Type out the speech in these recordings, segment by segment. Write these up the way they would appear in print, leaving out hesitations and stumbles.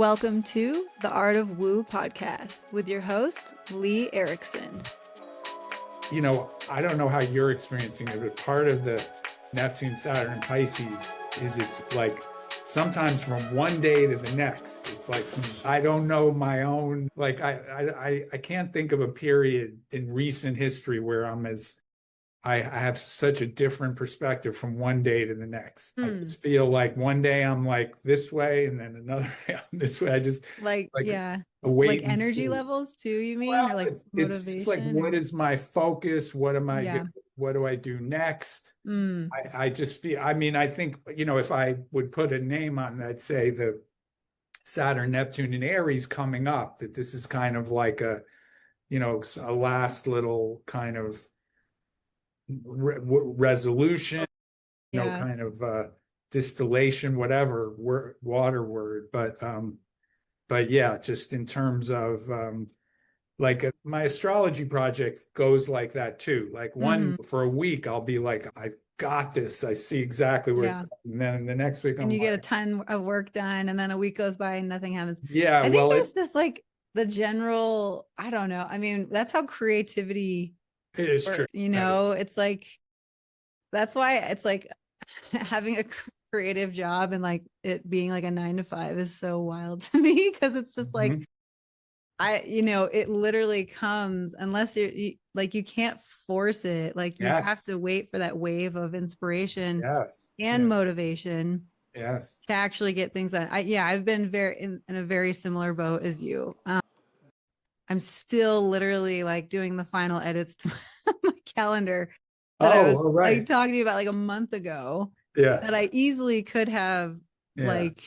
Welcome to the Art of Woo podcast with your host, Leigh Erickson. I don't know how you're experiencing it, but part of the Neptune, Saturn, and Pisces is it's like sometimes from one day to the next. It's like I don't know my own, like I can't think of a period in recent history where I have such a different perspective from one day to the next. I just feel like one day I'm like this way, and then another day I'm this way. I just like like energy levels too, you mean? Well, or like motivation? it's just like, what is my focus? What am I what do I do next? I just feel, I think, if I would put a name on it, I'd say the Saturn, Neptune, and Aries coming up, that this is kind of like a last little kind of resolution, kind of distillation, whatever water word. But yeah, just in terms of my astrology project goes like that too. Like for a week, I'll be like, I've got this. I see exactly where it's going. And then the next week, and you get a ton of work done, and then a week goes by and nothing happens. Yeah, I think that's just like the general, I don't know. I mean, that's how creativity it is works, true. It's like, that's why it's like having a creative job and like it being like a 9 to 5 is so wild to me, because it's just like, it literally comes unless you can't force it. Like you have to wait for that wave of inspiration and motivation to actually get things done. I've been very in a very similar boat as you. I'm still literally like doing the final edits to my calendar that I was like talking to you about like a month ago. That I easily could have like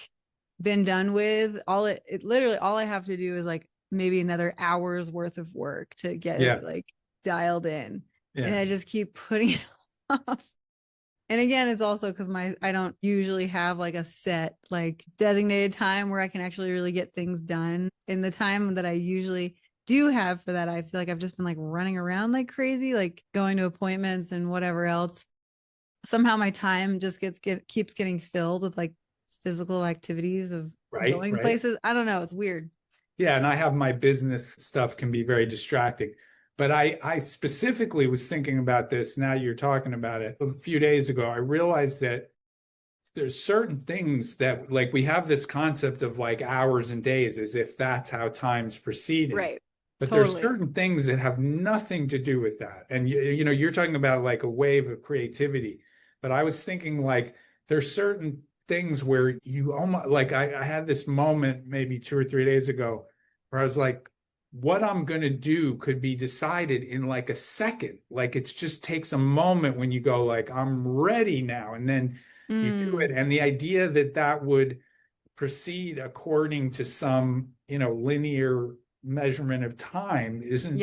been done with. Literally all I have to do is like maybe another hour's worth of work to get it like dialed in. And I just keep putting it off. And again, it's also because I don't usually have like a set like designated time where I can actually really get things done. In the time that I usually do have for that, I feel like I've just been like running around like crazy, like going to appointments and whatever else. Somehow my time just keeps getting filled with like physical activities of going places. I don't know. It's weird. Yeah. And I have my business stuff can be very distracting. But I specifically was thinking about this. Now you're talking about it. A few days ago, I realized that there's certain things that like we have this concept of like hours and days as if that's how time's proceeding. Right. But there's certain things that have nothing to do with that. And you're talking about like a wave of creativity. But I was thinking like there's certain things where you almost like I had this moment maybe 2 or 3 days ago where I was like, what I'm going to do could be decided in like a second. Like it just takes a moment when you go like, I'm ready now. And then you do it. And the idea that would proceed according to some, linear measurement of time isn't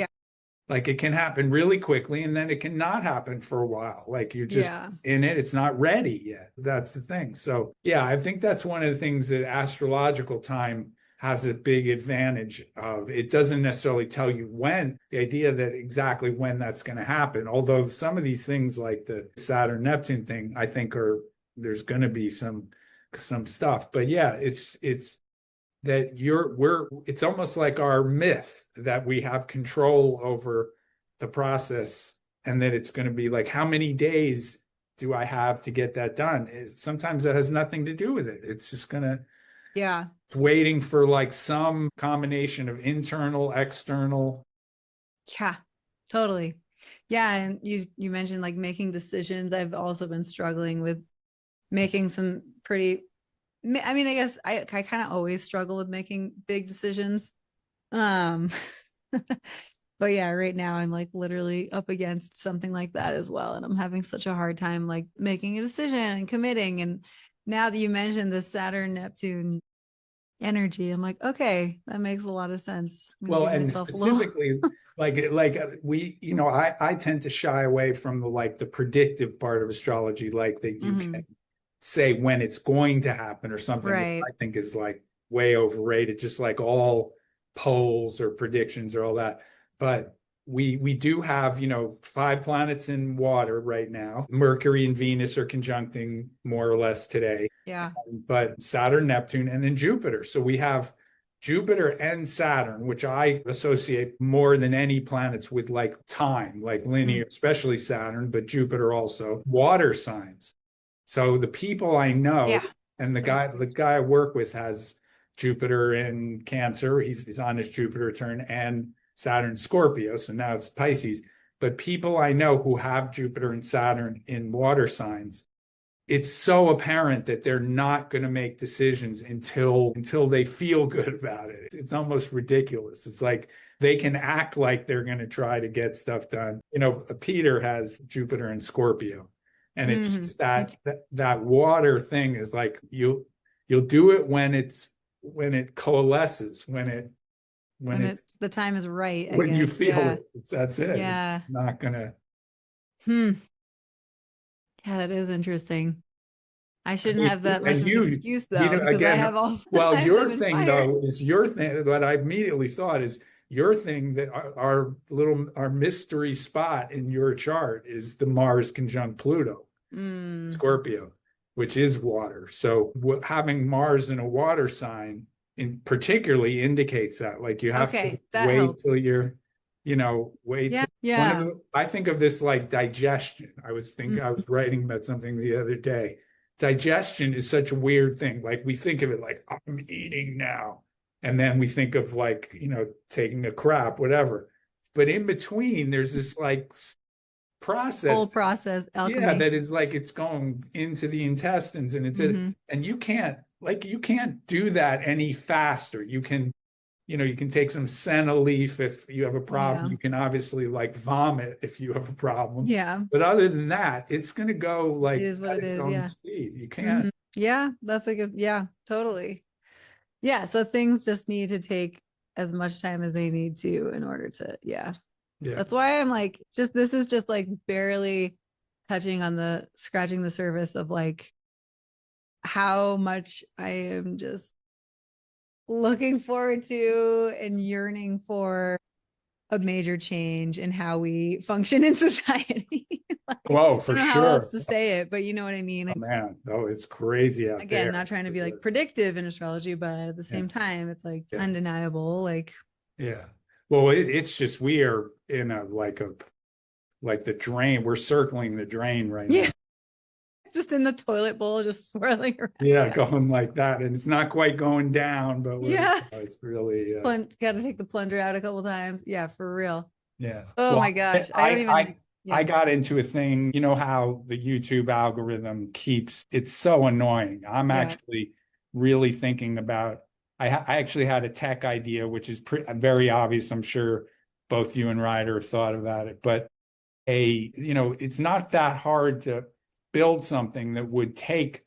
like it can happen really quickly and then it can not happen for a while. Like you're just in it. It's not ready yet. That's the thing. So yeah, I think that's one of the things that astrological time has a big advantage of. It doesn't necessarily tell you when, the idea that exactly when that's going to happen. Although some of these things like the Saturn Neptune thing, I think there's going to be some stuff. But yeah, it's that it's almost like our myth that we have control over the process and that it's going to be like, how many days do I have to get that done? Sometimes that has nothing to do with it. It's just going to, it's waiting for like some combination of internal, external. Yeah, totally. Yeah. And you mentioned like making decisions. I've also been struggling with making some pretty, I mean, I guess I kind of always struggle with making big decisions. But yeah, right now I'm like literally up against something like that as well. And I'm having such a hard time like making a decision and committing. And now that you mentioned the Saturn Neptune energy, I'm like, okay, that makes a lot of sense. Well, and specifically like we, I tend to shy away from the predictive part of astrology, like that you can say when it's going to happen or something, which I think is like way overrated, just like all polls or predictions or all that. But we do have, 5 planets in water right now. Mercury and Venus are conjuncting more or less today. Yeah. But Saturn, Neptune, and then Jupiter. So we have Jupiter and Saturn, which I associate more than any planets with like time, like linear, especially Saturn, but Jupiter also, water signs. So the people I know, Yeah. and So the guy I work with has Jupiter in Cancer. He's on his Jupiter turn, and Saturn Scorpio. So now it's Pisces. But people I know who have Jupiter and Saturn in water signs, it's so apparent that they're not going to make decisions until they feel good about it. It's almost ridiculous. It's like they can act like they're going to try to get stuff done. You know, Peter has Jupiter and Scorpio, and it's just that water thing is like you'll do it when it coalesces, when it's the time is right, I when you guess. feel Yeah. it. That's it. Yeah. It's not gonna. Yeah, that is interesting. I shouldn't have that much And of an excuse you though, know, because I again, have all well, I your live in thing fire. though is your thing. What I immediately thought is your thing that our mystery spot in your chart is the Mars conjunct Pluto, Scorpio, which is water. So having Mars in a water sign in particularly indicates that. Like you have to Okay, that wait helps. till you're, wait. Yeah. Till, Yeah. I think of this like digestion. I was writing about something the other day. Digestion is such a weird thing. Like we think of it like I'm eating now, and then we think of like taking a crap, whatever. But in between, there's this like process, Whole process, yeah, alchemy. that is like it's going into the intestines, and and you can't do that any faster. You can take some senna leaf if you have a problem. Yeah. You can obviously like vomit if you have a problem. Yeah. But other than that, it's going to go It like is what at it its is. own Yeah. speed. You can't. Yeah. That's a good, yeah, totally. Yeah. So things just need to take as much time as they need to in order to, yeah. Yeah. That's why I'm like, this is just like barely scratching the surface of like how much I am just looking forward to and yearning for a major change in how we function in society. Like, Whoa, I for don't know how else sure. to say it, but you know what I mean? Oh, man. Oh, it's crazy out Again, there. not trying to be like predictive in astrology, but at the Yeah. same time, it's like Yeah. undeniable. Like, Yeah. Well, it's just we are in like the drain. We're circling the drain right now. yeah, just in the toilet bowl, just swirling around. Yeah, going like that, and it's not quite going down, but it's really got to take the plunger out a couple times. Yeah, for real. yeah. Oh Well, my gosh, I don't even. I got into a thing, you know how the YouTube algorithm it's so annoying. I'm actually really thinking about, I actually had a tech idea, which is very obvious. I'm sure both you and Ryder have thought about it, but it's not that hard to build something that would take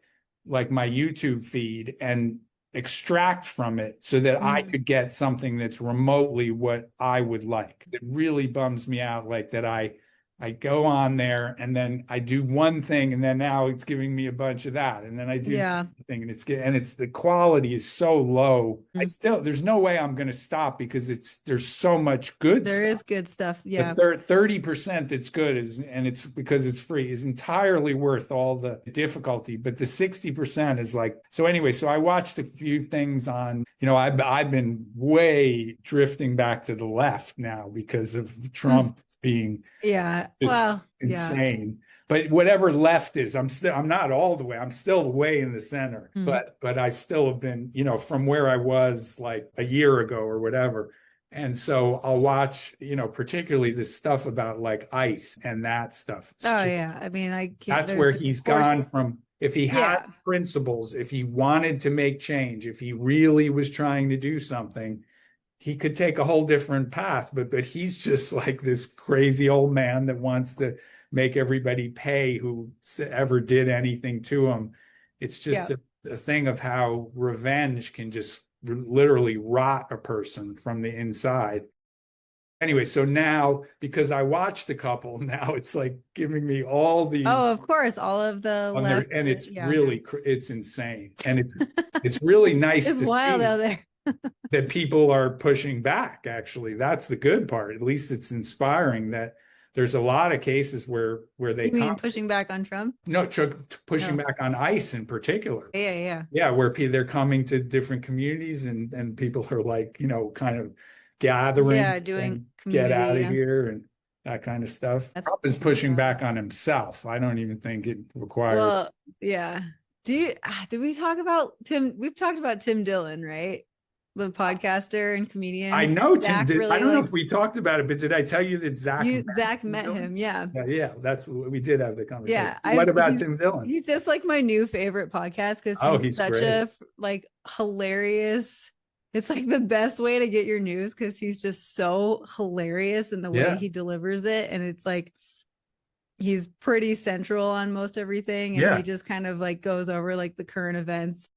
like my YouTube feed and extract from it so that I could get something that's remotely what I would like. It really bums me out like that I go on there and then I do one thing and then now it's giving me a bunch of that and then I do thing and it's the quality is so low. There's no way I'm going to stop because there's so much good There stuff. is good stuff. Yeah. The 30% that's good and it's because it's free is entirely worth all the difficulty. But the 60% is like, so anyway, so I watched a few things on, I've been way drifting back to the left now because of Trump being insane. But whatever left is, I'm not all the way. I'm still way in the center, but I still have been, from where I was like a year ago or whatever. And so I'll watch, particularly this stuff about like ice and that stuff. Yeah. I mean, I can't. That's where he's gone from. If he had principles, if he wanted to make change, if he really was trying to do something, he could take a whole different path. But he's just like this crazy old man that wants to make everybody pay who ever did anything to him. It's just a thing of how revenge can just literally rot a person from the inside. Anyway, so now because I watched a couple, now it's like giving me all the of course, all of the left, and it's really it's insane, and it's really nice. It's wild out there that people are pushing back. Actually, that's the good part. At least it's inspiring that there's a lot of cases where they You mean pushing back on Trump? no, pushing No. back on ICE in particular. Yeah. Where they're coming to different communities and people are like, kind of gathering Yeah, doing and get community. out of Yeah. here and that kind of stuff. That's Trump is pushing back on himself. I don't even think it requires. Well, yeah. Did we talk about Tim? We've talked about Tim Dillon, right? The podcaster and comedian. I know Zach Tim. really I don't know if we talked about it, but did I tell you that Zach met him? Yeah. Yeah, that's what we did have the conversation. Yeah. What about Tim Dillon? He's just like my new favorite podcast because he's such great. a like hilarious. It's like the best way to get your news because he's just so hilarious in the way he delivers it. And it's like he's pretty central on most everything. And he just kind of like goes over like the current events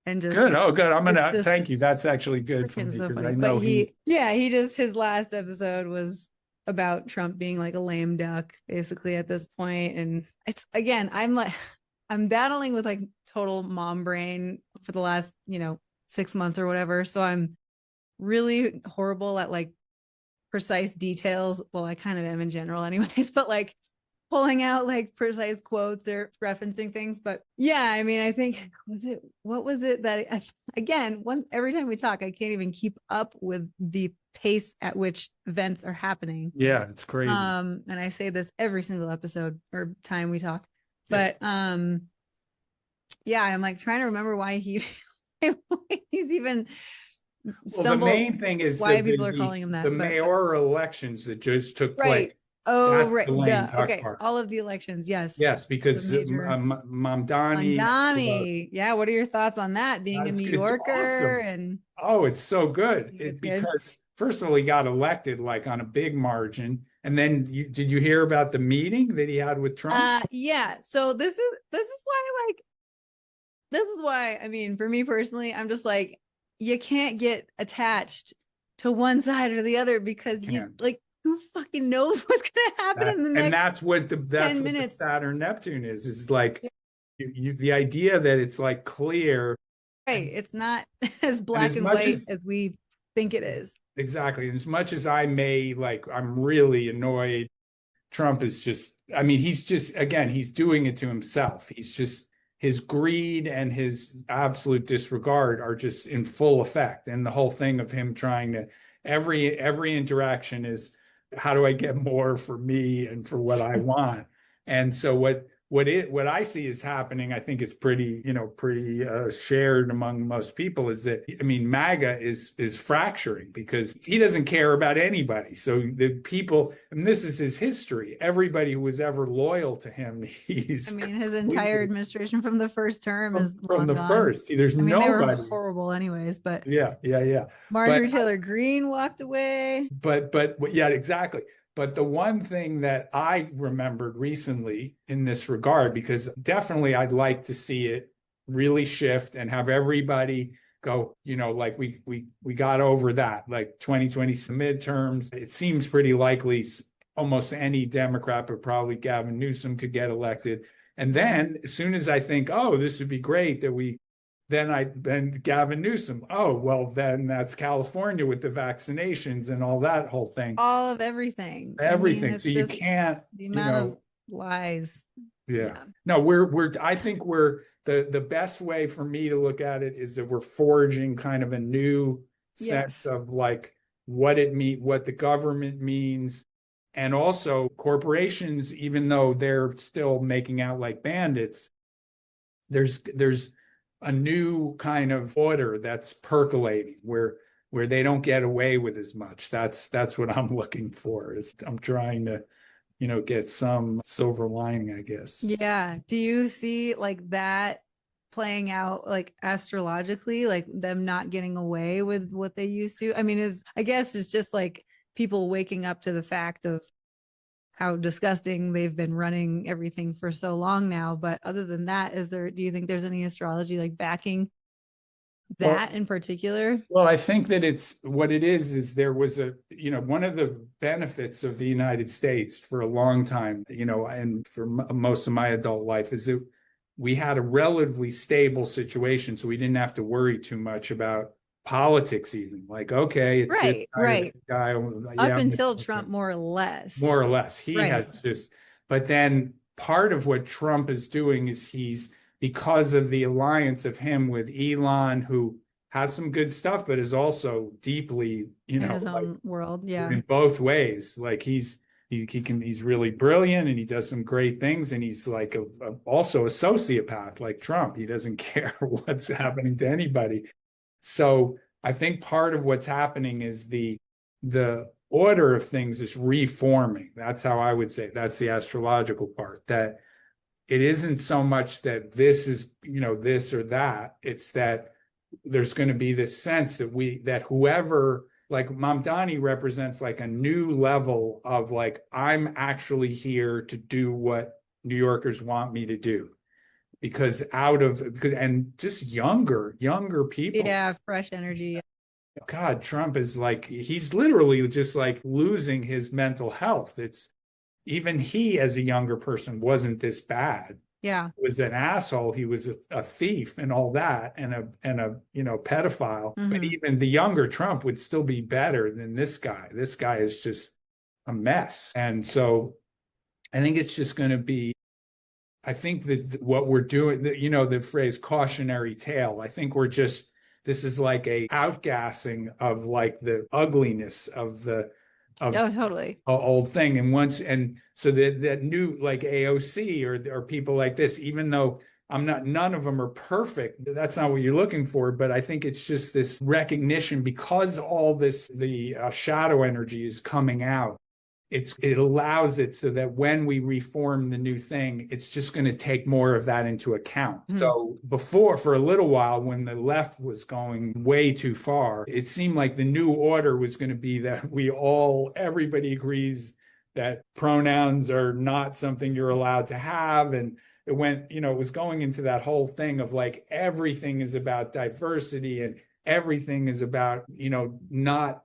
and just good. Oh, good. I'm gonna thank you. That's actually good for me because I know he just his last episode was about Trump being like a lame duck basically at this point. And it's again, I'm battling with like total mom brain for the last 6 months or whatever. So I'm really horrible at like precise details. Well, I kind of am in general anyways, but like pulling out like precise quotes or referencing things. But yeah, I mean, I think what was it that again, every time we talk, I can't even keep up with the pace at which events are happening. Yeah, it's crazy. And I say this every single episode or time we talk. But yeah, I'm like trying to remember why he's even the main thing is why people are calling him that. The mayoral elections that just took place. Oh, right. Okay. Part. All of the elections. Yes. Yes, because Mamdani. Yeah. What are your thoughts on that? Being a New Yorker awesome. and it's so good. Because first of all, he got elected like on a big margin. And then did you hear about the meeting that he had with Trump? Yeah. So this is why I mean, for me personally, I'm just like, you can't get attached to one side or the other because who fucking knows what's going to happen in the next and that's what the Saturn-Neptune is like the idea that it's like clear. Right. It's not as black and white as we think it is. Exactly. And as much as I'm really annoyed, Trump is just, I mean, he's doing it to himself. He's just, his greed and his absolute disregard are just in full effect. And the whole thing of him trying to, every interaction is, how do I get more for me and for what I want? And so what I see is happening, I think it's pretty shared among most people, is that, I mean, MAGA is fracturing because he doesn't care about anybody. So the people, and this is his history, everybody who was ever loyal to him, his entire administration from the first term is from the gone. first. There's nobody. They were horrible anyways, but yeah. Marjorie Taylor Greene walked away. But yeah, exactly. But the one thing that I remembered recently in this regard, because definitely I'd like to see it really shift and have everybody go, like we got over that, like 2020 midterms. It seems pretty likely almost any Democrat, but probably Gavin Newsom could get elected. And then as soon as I think, oh, this would be great that then Gavin Newsom. Oh, well, then that's California with the vaccinations and all that whole thing. All of everything. Everything. I mean, so you can't. The amount of lies. Yeah. No, I think the best way for me to look at it is that we're forging kind of a new sense of like what the government means. And also corporations, even though they're still making out like bandits, there's a new kind of order that's percolating where they don't get away with as much. That's what I'm looking for. Is I'm trying to, get some silver lining, I guess. Yeah. Do you see like that playing out like astrologically, like them not getting away with what they used to? I mean, I guess it's just like people waking up to the fact of how disgusting they've been running everything for so long now. But other than that, do you think there's any astrology like backing that in particular? Well, I think that what it is there was one of the benefits of the United States for a long time, and for most of my adult life is that we had a relatively stable situation. So we didn't have to worry too much about politics even. Like, okay, it's this Right, guy or right. that guy. Up Yeah, until Trump, more or less. He right. has just, but then part of what Trump is doing is he's, because of the alliance of him with Elon, who has some good stuff, but is also deeply, In his like own world. Yeah. in both ways. Like he's really brilliant and he does some great things. And he's like also a sociopath like Trump. He doesn't care what's happening to anybody. So I think part of what's happening is the order of things is reforming. That's how I would say it. That's the astrological part. That it isn't so much that this is, this or that. It's that there's going to be this sense that whoever, like Mamdani represents like a new level of like, I'm actually here to do what New Yorkers want me to do. Because and just younger people. Yeah. Fresh energy. God, Trump is like, he's literally just like losing his mental health. It's even he, as a younger person, wasn't this bad. Yeah. He was an asshole. He was a thief and all that, and a pedophile. But Mm-hmm. even the younger Trump would still be better than this guy. This guy is just a mess. And so I think it's just going to be, I think that what we're doing, the phrase cautionary tale, I think this is like a outgassing of like the ugliness of of Oh, totally. old thing. And so that new like AOC or people like this, even though none of them are perfect. That's not what you're looking for. But I think it's just this recognition, because the shadow energy is coming out. It allows it so that when we reform the new thing, it's just going to take more of that into account. Mm-hmm. So before, for a little while, when the left was going way too far, it seemed like the new order was going to be that everybody agrees that pronouns are not something you're allowed to have. And it went, it was going into that whole thing of like, everything is about diversity and everything is about, not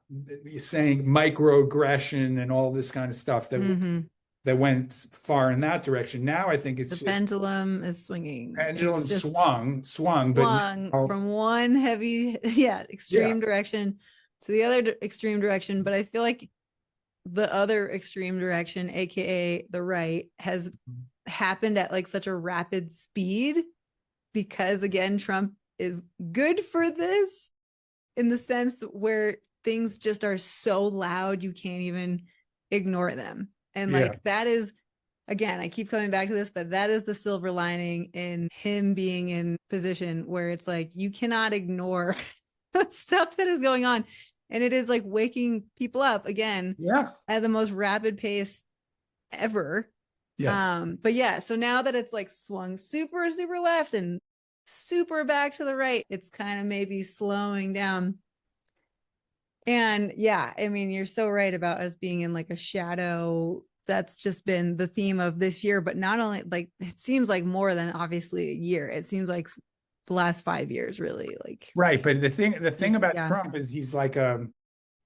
saying microaggression and all this kind of stuff Mm-hmm. that went far in that direction. Now I think it's The just pendulum is swinging. pendulum It's just swung, but swung now, from one heavy, yeah, yeah, extreme direction to the other extreme direction. But I feel like the other extreme direction, aka the right, has happened at like such a rapid speed because again, Trump is good for this in the sense where things just are so loud you can't even ignore them. And yeah, like that is, again, I keep coming back to this, but that is the silver lining in him being in position where it's like you cannot ignore stuff that is going on. And it is like waking people up again yeah, at the most rapid pace ever. yes. But yeah, so now that it's like swung super, super left and super back to the right, it's kind of maybe slowing down. And yeah, I mean, you're so right about us being in like a shadow. That's just been the theme of this year, but not only like it seems like more than obviously a year. It seems like the last 5 years, really. Like, Right. But the thing about yeah. Trump is he's like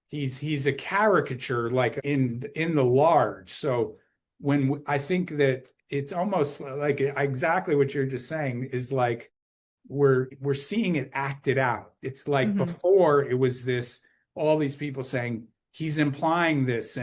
he's a caricature, like in the large. So I think that it's almost like exactly what you're just saying is like we're seeing it acted out. It's like Mm-hmm. before it was this, all these people saying he's implying this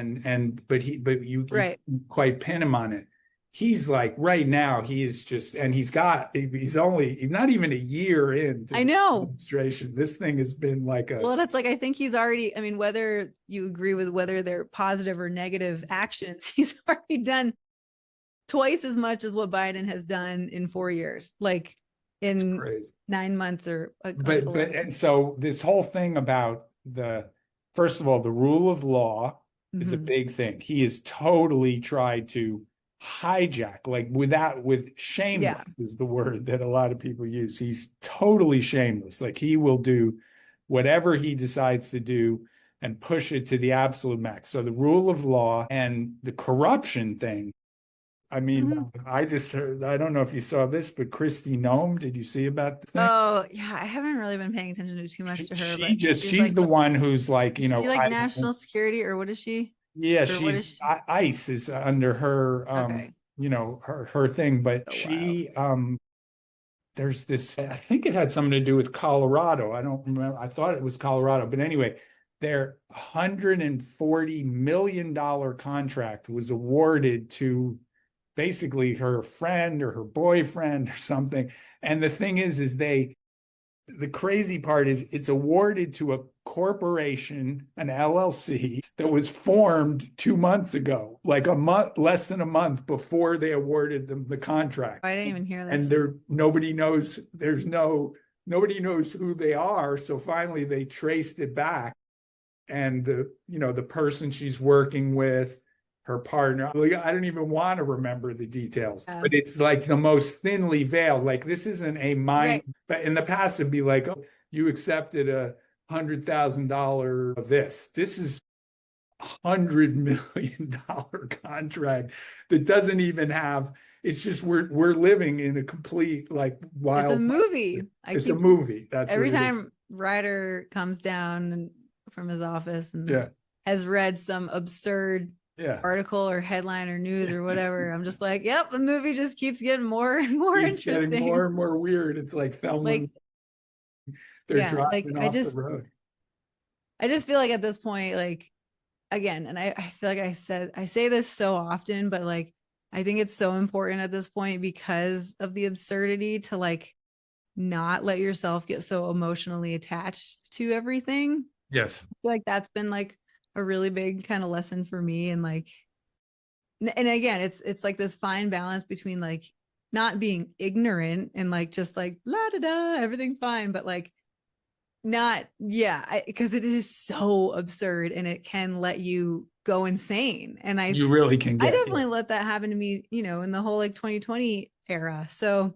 but you Right. quite pin him on it. He's like right now he is just, and he's not even a year into I the know. administration. This thing has been like Well, that's like, I think he's already, I mean, whether you agree with whether they're positive or negative actions, he's already done twice as much as what Biden has done in 4 years, like it's in crazy. 9 months or But 11. and so this whole thing about first of all, the rule of law is a Mm-hmm. big thing. He has totally tried to hijack, like with Yeah. shameless is the word that a lot of people use. He's totally shameless. Like he will do whatever he decides to do and push it to the absolute max. So the rule of law and the corruption thing. I mean, Mm-hmm. I just heard, I don't know if you saw this, but Kristi Noem, did you see about the thing? Oh, yeah. I haven't really been paying attention to too much to her, but She's the one who's like, is she like national security or what is she? yeah, Or what is she's she? ICE is under her, Okay. her thing, but So wild. there's this, I think it had something to do with Colorado. I don't remember. I thought it was Colorado. But anyway, their $140 million contract was awarded to basically her friend or her boyfriend or something. And the thing is the crazy part is it's awarded to a corporation, an LLC that was formed 2 months ago, like a month, less than a month before they awarded them the contract. I didn't even hear this. And nobody knows, nobody knows who they are. So finally they traced it back. And the person she's working with, her partner, like, I don't even want to remember the details, but it's like the most thinly veiled. Like, this isn't a mind, right. But in the past it'd be like, oh, you accepted $100,000 of this. This is $100 million contract that doesn't even have. It's just we're living in a complete like wild. It's a movie. It's a movie. That's every time Ryder comes down from his office and has read some absurd article or headline or news or whatever. I'm just like, yep, the movie just keeps getting more and more interesting. Getting more and more weird. It's like Thelma. Like, they're driving off the road. I just feel like at this point, like, again, and I feel like I say this so often, but like, I think it's so important at this point because of the absurdity to like not let yourself get so emotionally attached to everything. Yes. I feel like that's been like a really big kind of lesson for me. And like, and again, it's like this fine balance between like not being ignorant and like, just like, la da da, everything's fine. But like, not, because it is so absurd and it can let you go insane. And you really can I definitely let that happen to me, in the whole like 2020 era. So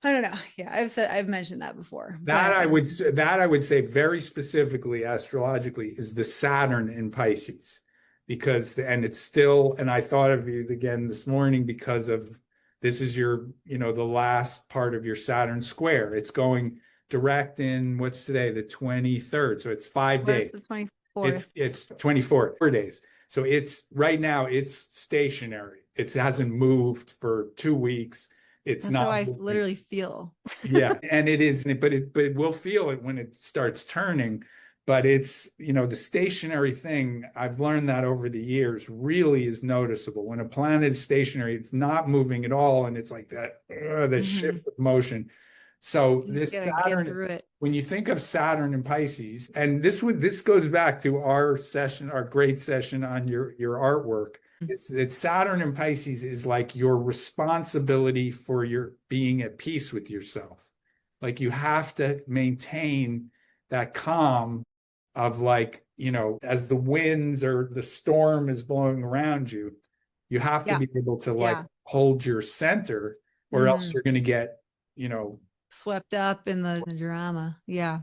I don't know. Yeah, I've mentioned that before. That I would say very specifically astrologically is the Saturn in Pisces, and it's still, and I thought of you again this morning because of this is your, the last part of your Saturn square. It's going direct in what's today, the 23rd. So it's 5 days. It's the 24th. It's 24 days. So it's right now it's stationary. It hasn't moved for 2 weeks. That's not how I literally feel. Yeah, and it is, but we'll feel it when it starts turning. But it's, the stationary thing, I've learned that over the years really is noticeable. When a planet is stationary, it's not moving at all, and it's like that shift of motion. So this Saturn, when you think of Saturn and Pisces, and this goes back to our great session on your artwork. It's Saturn and Pisces is like your responsibility for your being at peace with yourself. Like you have to maintain that calm of like, as the winds or the storm is blowing around you, you have to be able to like hold your center, or else you're going to get, swept up in the drama. Yeah,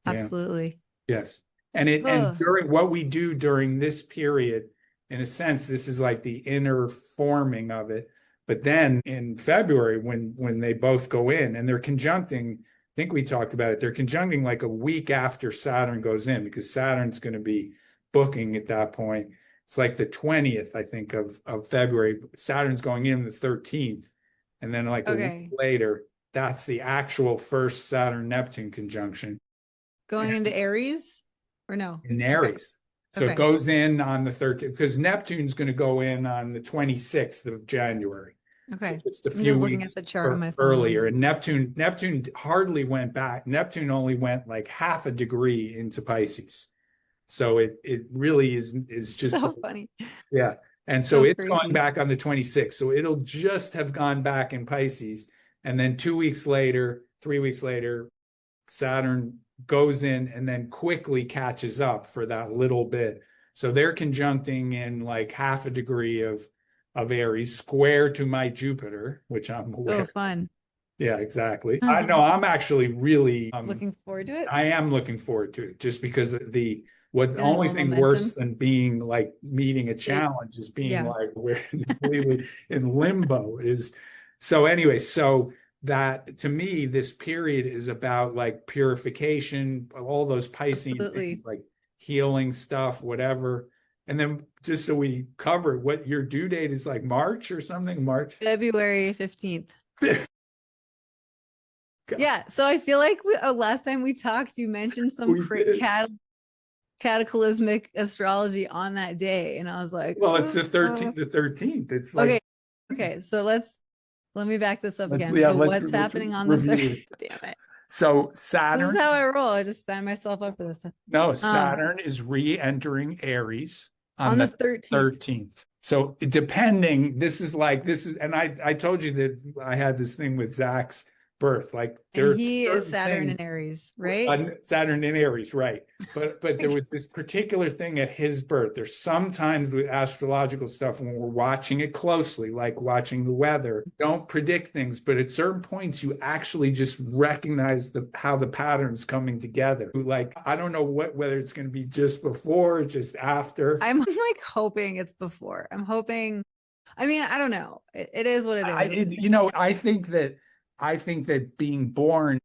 absolutely. Yes. And during what we do during this period, in a sense, this is like the inner forming of it. But then in February, when they both go in and they're conjuncting, I think we talked about it, they're conjuncting like a week after Saturn goes in, because Saturn's going to be booking at that point. It's like the 20th, I think, of February. Saturn's going in the 13th. And then like a week later, that's the actual first Saturn-Neptune conjunction. Going into Aries or no? In Aries. So it goes in on the 13th, because Neptune's going to go in on the 26th of January. Okay. So just a few weeks at the chart on my phone earlier. And Neptune hardly went back. Neptune only went like half a degree into Pisces. So it really is just so funny. Yeah. And so it's crazy. Going back on the 26th. So it'll just have gone back in Pisces. And then 2 weeks later, 3 weeks later, Saturn goes in and then quickly catches up for that little bit. So they're conjuncting in like half a degree of Aries, square to my Jupiter, which I'm aware. Oh, fun. Yeah, exactly. I know I'm actually really looking forward to it. I am looking forward to it, just because the only thing momentum. Worse than being like meeting a challenge is being like we're completely in limbo is. So anyway, so that to me, this period is about like purification, all those Piscean things, like healing stuff, whatever. And then just so we cover what your due date is, like March or something, February 15th. Yeah. So I feel like last time we talked, you mentioned some We did. cataclysmic astrology on that day. And I was like, Well, it's the oh. 13th, the 13th. It's like, Okay. Okay. So let me back this up again. yeah, So what's happening on the review 30th? it. Damn it. So This is Saturn, how I roll. I just sign myself up for this. no, Um, Saturn is re-entering Aries on on the the 13th. 13th. So depending, and I told you that I had this thing with Zach's birth. Like there And are he is certain Saturn things and Aries, right? on Saturn in Aries, right? But there was this particular thing at his birth. There's sometimes with astrological stuff when we're watching it closely, like watching the weather, don't predict things, but at certain points you actually just recognize how the pattern's coming together. Like I don't know whether it's going to be just before or just after. I'm like hoping it's before. I'm hoping. I mean, I don't know. It is what it is. I think that being born,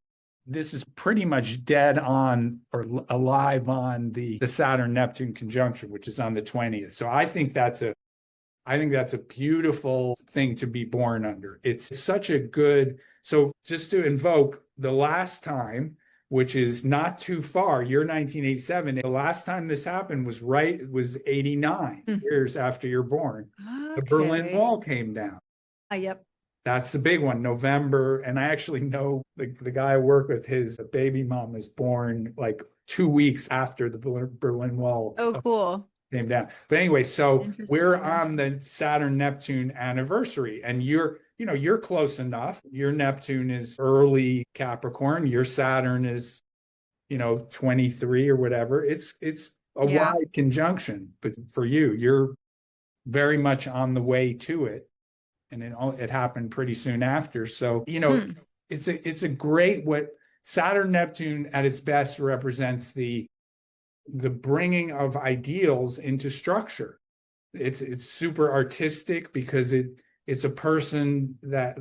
this is pretty much dead on or alive on the Saturn-Neptune conjunction, which is on the 20th. So I think that's a beautiful thing to be born under. It's such a good, so just to invoke the last time, which is not too far, year 1987, the last time this happened was 89 years after you're born. The Berlin Okay. Wall came down. Yep. That's the big one, November. And I actually know the guy I work with, his baby mom was born like 2 weeks after the Berlin Wall Oh, cool. came down. But anyway, so Interesting. we're on the Saturn-Neptune anniversary, and you're close enough. Your Neptune is early Capricorn. Your Saturn is, 23 or whatever. It's a Yeah. wide conjunction, but for you, you're very much on the way to it. And it happened pretty soon after. So, it's a great what Saturn Neptune at its best represents the bringing of ideals into structure. It's super artistic because it's a person that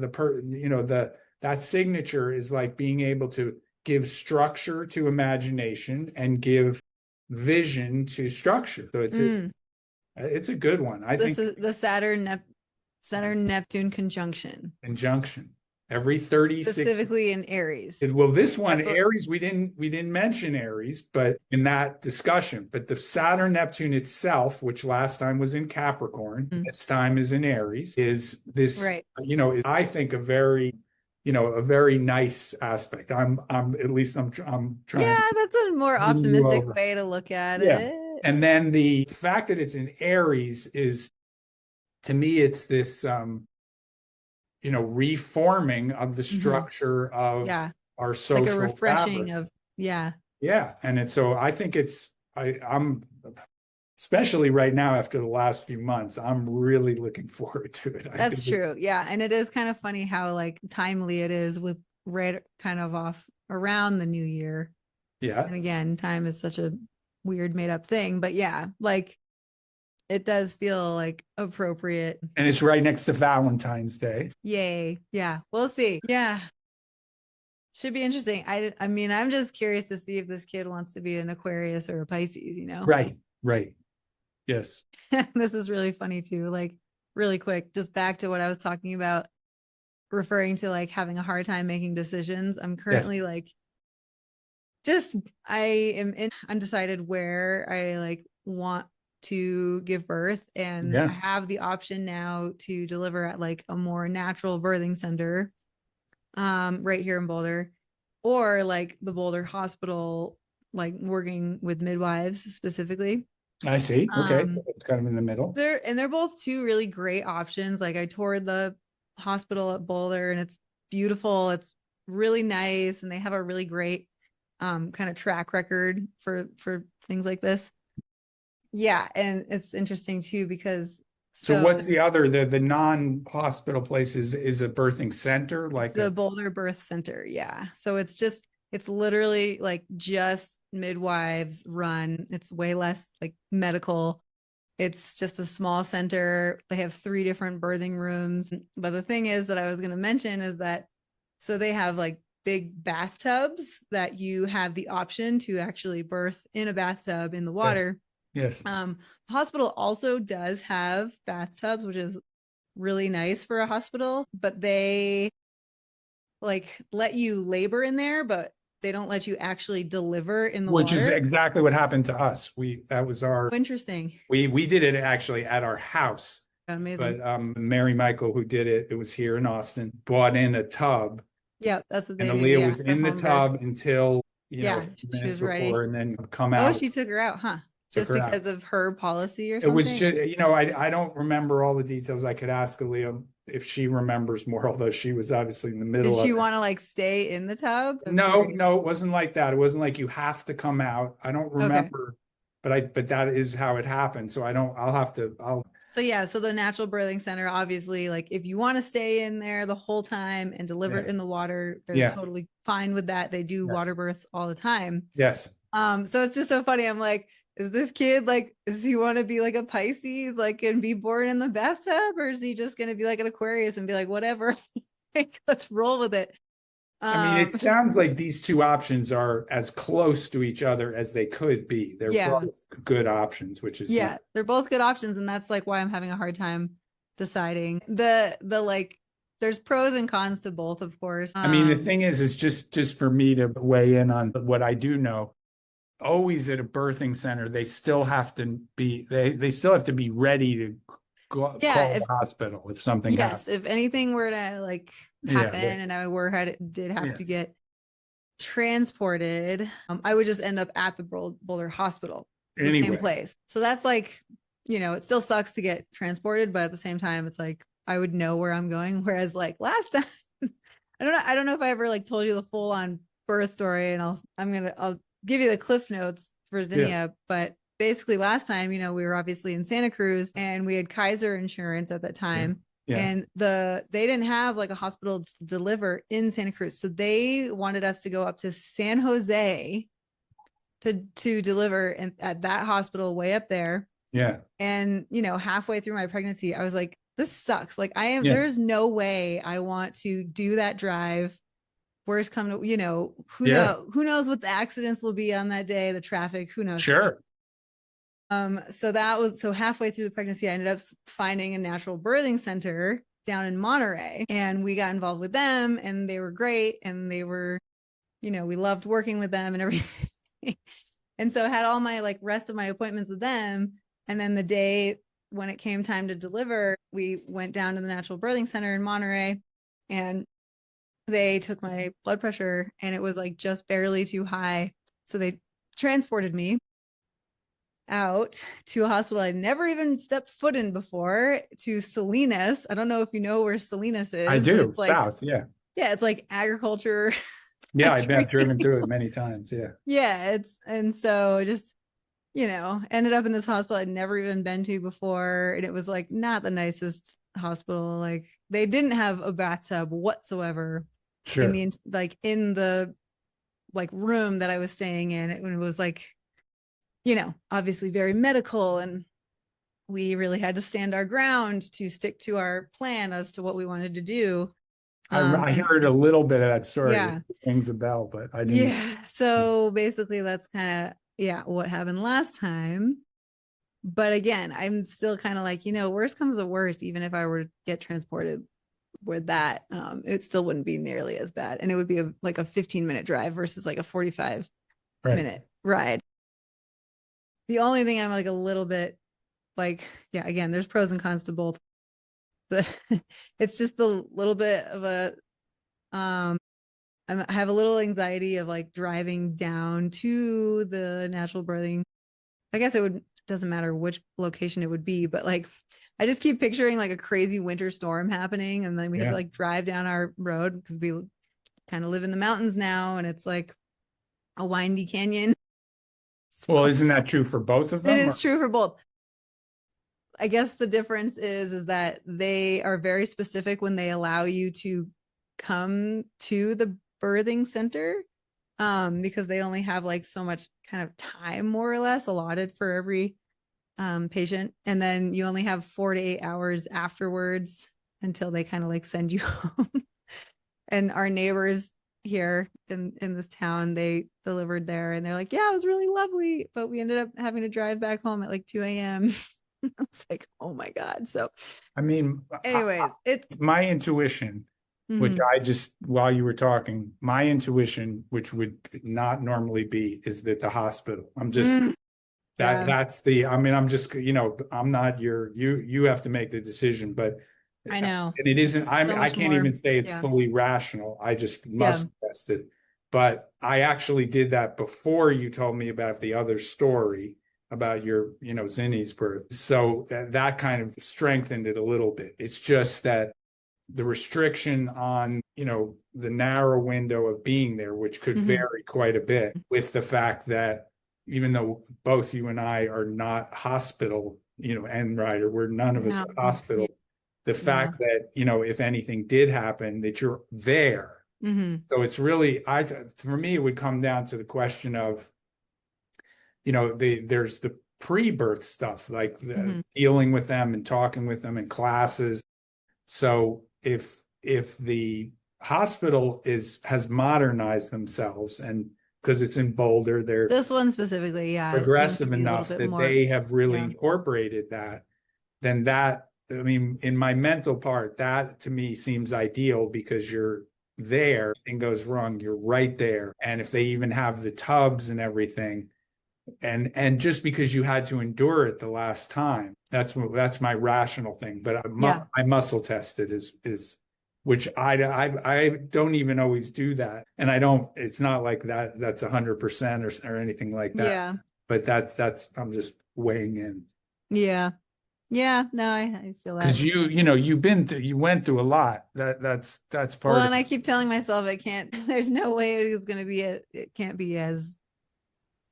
that signature is like being able to give structure to imagination and give vision to structure. So it's a good one. I This think is the Saturn Neptune conjunction, conjunction every 36. specifically in Aries. Well, this one, That's what. Aries, we didn't mention Aries, but in that discussion, but the Saturn Neptune itself, which last time was in Capricorn, this time is in Aries, is this, Right. is, I think a very nice aspect. I'm at least I'm trying to Yeah, that's a more win you optimistic over. way to look at Yeah. it. And then the fact that it's in Aries is, to me, it's this reforming of the structure of Yeah. our Like a social refreshing fabric. of, yeah. Yeah. And so I think I'm especially right now after the last few months, I'm really looking forward to it. I That's think true. Yeah. And it is kind of funny how like timely it is with right kind of off around the new year. yeah. And again, time is such a weird made up thing, but yeah, like it does feel like appropriate. And it's right next to Valentine's Day. Yay. Yeah. We'll see. Yeah. Should be interesting. I mean, I'm just curious to see if this kid wants to be an Aquarius or a Pisces, Right. Right. Yes. This is really funny too. Like really quick, just back to what I was talking about, referring to like having a hard time making decisions. I'm currently like I am undecided where I like want to give birth, and I have the option now to deliver at like a more natural birthing center right here in Boulder, or like the Boulder Hospital, like working with midwives specifically. I see. Okay. So it's kind of in the middle. They're both two really great options. Like I toured the hospital at Boulder and it's beautiful. It's really nice. And they have a really great kind of track record for things like this. Yeah. And it's interesting too, because so what's the other, the non-hospital place is a birthing center, like the Boulder Birth Center. Yeah. So it's literally like just midwives run. It's way less like medical. It's just a small center. They have 3 different birthing rooms. But the thing is that I was going to mention is that, so they have like big bathtubs that you have the option to actually birth in a bathtub in the water. Yes. The hospital also does have bathtubs, which is really nice for a hospital, but they like let you labor in there, but they don't let you actually deliver in the Which is water. exactly what happened to us. That was our, Oh, interesting. we did it actually at our house, Amazing. but Mary Michael, who did it, it was here in Austin, brought in a tub, Yeah, that's what and they do. Aaliyah Yeah, was for in the home birth. tub until, a Yeah, few she minutes was ready. before, and then come Oh, out, she took her out, huh? took Just her out. because of her policy or It was something? just, I don't remember all the details. I could ask Aaliyah if she remembers more, although she was obviously in the Did middle of she it. want to like stay in the tub? I'm No, curious. no, it wasn't like that. It wasn't like you have to come out. I don't Okay. remember, but that is how it happened. So I'll So yeah, so the natural birthing center, obviously, like if you want to stay in there the whole time and deliver it yeah, in the water, they're yeah, totally fine with that. They do yeah, water births all the time. yes. So it's just so funny. I'm like, is this kid like, does he want to be like a Pisces, like and be born in the bathtub, or is he just gonna be like an Aquarius and be like, whatever, like let's roll with it? I mean, Um, it sounds like these two options are as close to each other as they could be. They're yeah, both good options, which is nice. yeah, they're both good options, and that's like why I'm having a hard time deciding. The like, there's pros and cons to both, of course. I mean, the thing is just for me to weigh in on what I do know. Always at a birthing center, they still have to be ready to Yeah, call if the hospital if something happens. yes, if anything were to like Yeah, happen and I were had did have yeah. to get transported, I would just end up at the Boulder Hospital, the same Anyway, place. So that's like, it still sucks to get transported, but at the same time, it's like I would know where I'm going. Whereas like last time, I don't know if I ever like told you the full on birth story, and I'll give you the cliff notes for yeah, Zinnia, but basically last time, we were obviously in Santa Cruz and we had Kaiser insurance at that yeah, time. yeah, And they didn't have like a hospital to deliver in Santa Cruz. So they wanted us to go up to San Jose to deliver at that hospital way up there. yeah, And, halfway through my pregnancy, I was like, this sucks. Like yeah, there's no way I want to do that drive. Worst come to, yeah. who knows what the accidents will be on that day, the traffic, who knows. Sure. So halfway through the pregnancy, I ended up finding a natural birthing center down in Monterey, and we got involved with them, and they were great, and they were, we loved working with them and everything. And so I had all my like rest of my appointments with them, and then the day when it came time to deliver, we went down to the natural birthing center in Monterey, and they took my blood pressure, and it was like just barely too high, so they transported me out to a hospital I'd never even stepped foot in before, to Salinas. I don't know if you know where Salinas I is, but do. it's like, South. Yeah. yeah, it's like agriculture Yeah. I've country. driven through it many times. Yeah. Yeah, and so just, ended up in this hospital I'd never even been to before. And it was like not the nicest hospital. Like they didn't have a bathtub whatsoever in Sure. the like room that I was staying in. It was like, obviously very medical, and we really had to stand our ground to stick to our plan as to what we wanted to do. I And heard a little bit of that story. It yeah, rings a bell, but I didn't. yeah. So basically, that's kind of, yeah, what happened last time. But again, I'm still kind of like, worst comes to worst, even if I were to get transported with that, it still wouldn't be nearly as bad. And it would be like a 15-minute drive versus like a 45 Right. minute ride. The only thing I'm like a little bit like, yeah, again, there's pros and cons to both. But it's just a little bit of a, um, I have a little anxiety of like driving down to the natural birthing. I guess doesn't matter which location it would be, but like, I just keep picturing like a crazy winter storm happening. And then we have to Yeah. like drive down our road because we kind of live in the mountains now. And it's like a windy canyon. Well, So isn't that true for both of it them? is true for both. I guess the difference is that they are very specific when they allow you to come to the birthing center, because they only have like so much kind of time more or less allotted for every patient, and then you only have 4 to 8 hours afterwards until they kind of like send you home. And our neighbors here in this town, they delivered there, and they're like, yeah, it was really lovely, but we ended up having to drive back home at like 2 a.m. I was like, oh my God. So I mean, anyways, it's my intuition which Hmm. I just, while you were talking, my intuition, which would not normally be, is that the hospital. I'm just Mm, yeah, that's the, I mean, I'm just, I'm not you have to make the decision, but I know. and it isn't, So I much can't more. even say it's Yeah. fully rational. I just Yeah. must test it. But I actually did that before you told me about the other story about your, Zinni's birth. So that kind of strengthened it a little bit. It's just that the restriction on, the narrow window of being there, which could Hmm. vary quite a bit, with the fact that even though both you and I are not hospital, end rider, we're none of us No. are hospital, the Yeah. fact that, if anything did happen, that you're there. Hmm. So it's really, for me, it would come down to the question of, there's the pre-birth stuff, like Hmm. dealing with them and talking with them in classes. So if the hospital has modernized themselves, and because it's in Boulder, they're This one specifically, yeah, it seemed to progressive be a little enough bit that more. they have really Yeah. incorporated that, then that, I mean, in my mental part, that to me seems ideal because you're there and goes wrong, you're right there. And if they even have the tubs and everything, and just because you had to endure it the last time, that's my rational thing. But Yeah. I muscle tested is which I don't even always do that, and I don't. It's not like that's 100% or anything like that. Yeah. But that's I'm just weighing in Yeah. Yeah. No, I feel that. because you went through a lot. That's Well, part of and I keep telling myself it can't, there's no way it is going to be, it can't be as,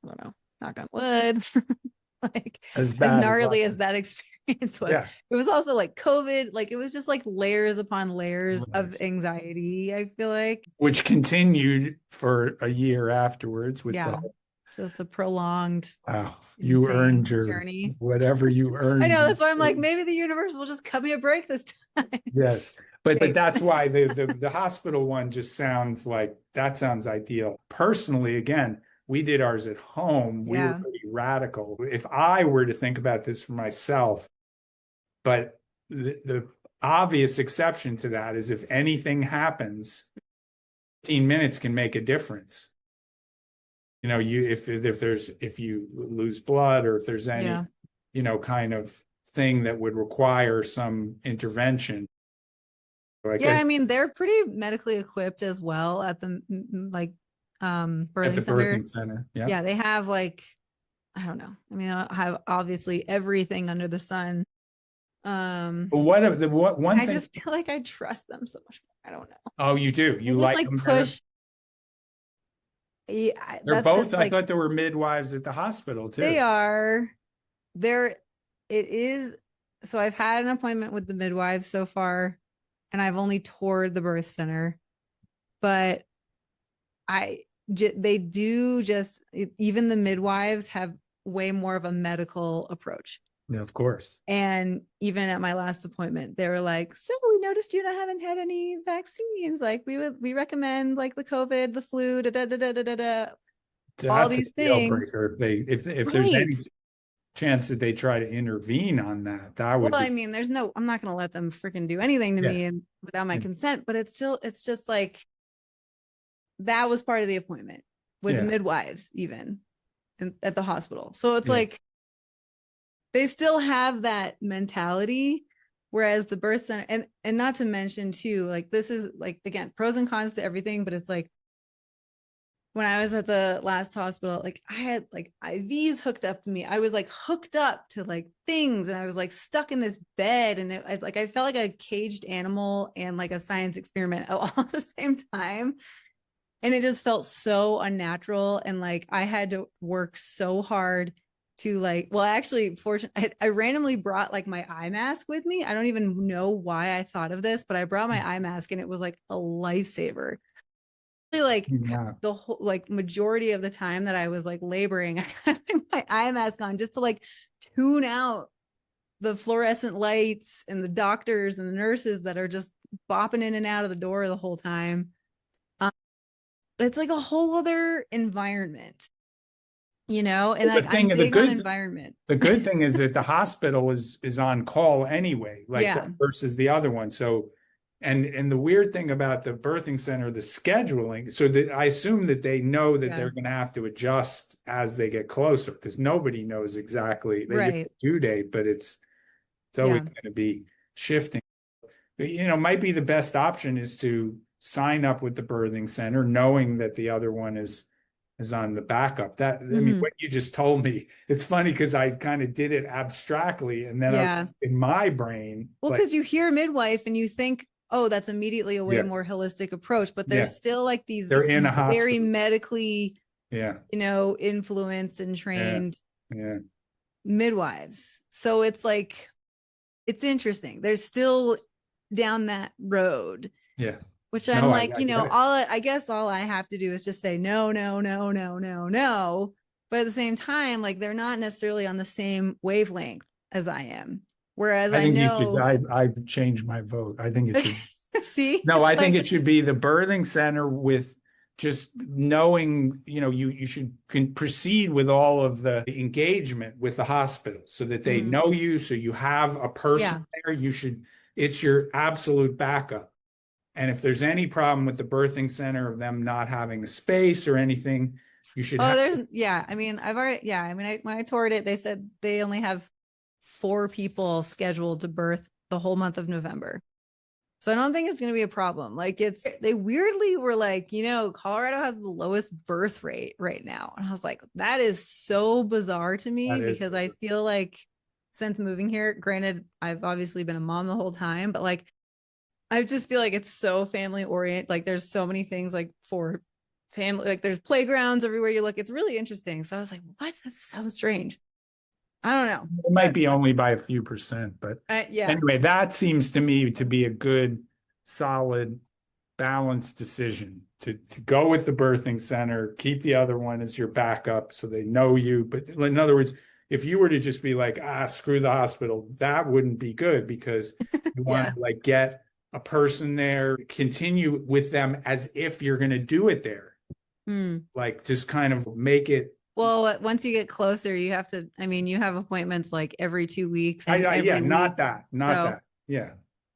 I don't know, knock on wood, like as as bad as gnarly I. as that experience was. Yeah. It was also like COVID, like it was just like layers upon layers of Layers. anxiety, I feel like. Which continued for a year afterwards with the Yeah. Just a prolonged, wow, you earned insane your journey. whatever you I know. earned. That's why I'm like, maybe the universe will just cut me a break this time. Yes. But Right. that's why the hospital one just sounds like that sounds ideal. Personally, again, we did ours at home. We were Yeah. pretty radical. If I were to think about this for myself, but the obvious exception to that is if anything happens, 15 minutes can make a difference. If you lose blood or if there's any, Yeah. kind of thing that would require some intervention. I Yeah. guess I mean, they're pretty medically equipped as well at the like at the birthing center. birthing center. Yeah. Yeah. They have like, I don't know. I mean, I have obviously everything under the sun. But what And one I thing? just feel like I trust them so much more. I don't know. Oh, you do. They You just like like them better. push. Yeah, They're that's both. just I like thought they were midwives at the hospital they too. are. There, it is. So I've had an appointment with the midwife so far, and I've only toured the birth center, but they do just, even the midwives have way more of a medical approach. Yeah, of course. And even at my last appointment, they were like, "So we noticed you haven't had any vaccines. Like we recommend like the COVID, the flu, da da da da da da, all That's a these deal things." breaker. If there's Right. any chance that they try to intervene on that, that Well, would I be mean, I'm not going to let them freaking do anything to yeah. me without my Yeah. consent, but it's just like that was part of the appointment with Yeah. midwives, even at the hospital. So it's Yeah. like they still have that mentality. Whereas the birth center, and not to mention too, like this is like, again, pros and cons to everything, but it's like when I was at the last hospital, like I had like IVs hooked up to me. I was like hooked up to like things, and I was like stuck in this bed, and I felt like a caged animal and like a science experiment all at the same time. And it just felt so unnatural, and like I had to work so hard to like, well, actually, fortunately, I randomly brought like my eye mask with me. I don't even know why I thought of this, but I brought my eye mask, and it was like a lifesaver. Like Yeah. the whole like majority of the time that I was like laboring, I had my eye mask on just to like tune out the fluorescent lights and the doctors and the nurses that are just bopping in and out of the door the whole time. Um, it's like a whole other environment, and The like I'm thing, big on environment. the good thing is that the hospital is on call anyway, like Yeah. versus the other one. So, And the weird thing about the birthing center, the scheduling, so that I assume that they know that Yeah. they're going to have to adjust as they get closer, because nobody knows exactly. They give Right. a due date, but it's always Yeah. going to be shifting. But, might be the best option is to sign up with the birthing center, knowing that the other one is on the backup. That, I mean, Mhm. what you just told me, it's funny because I kind of did it abstractly, and then Yeah. in my brain, Well, like, because you hear midwife and you think, oh, that's immediately a way yeah, more holistic approach, but yeah, there's still like these they're in a very hospital. medically, Yeah, influenced and yeah, trained yeah, midwives. So it's like, it's interesting. There's still down that road, yeah. which I'm No, like, I get it. I guess all I have to do is just say no, no, no, no, no, no. But at the same time, like they're not necessarily on the same wavelength as I am. Whereas I I think you should. know, I've changed my vote. I think it should. see, No, it's I think like, it should be the birthing center with just knowing, you should can proceed with all of the engagement with the hospital so that they mhm. know you, so you have a Yeah. person there. It's your absolute backup. And if there's any problem with the birthing center of them not having a space or anything, you should Oh, have. yeah. I mean, when I toured it, they said they only have 4 people scheduled to birth the whole month of November. So I don't think it's going to be a problem. Like they weirdly were like, Colorado has the lowest birth rate right now. And I was like, that is so bizarre to That me is, because I feel like since moving here, granted, I've obviously been a mom the whole time, but like, I just feel like it's so family oriented. Like there's so many things like for family, like there's playgrounds everywhere you look. It's really interesting. So I was like, what? That's so strange. I don't know. it might be only by a few percent, but Yeah. anyway, that seems to me to be a good, solid, balanced decision to go with the birthing center, keep the other one as your backup so they know you. But in other words, if you were to just be like, screw the hospital, that wouldn't be good because you want Yeah. to like get a person there, continue with them as if you're going to do it there. Hmm. Like just kind of make it. Well, once you get closer, you have to, I mean, you have appointments like every 2 weeks and Yeah, every not week. that, not So, that. Yeah.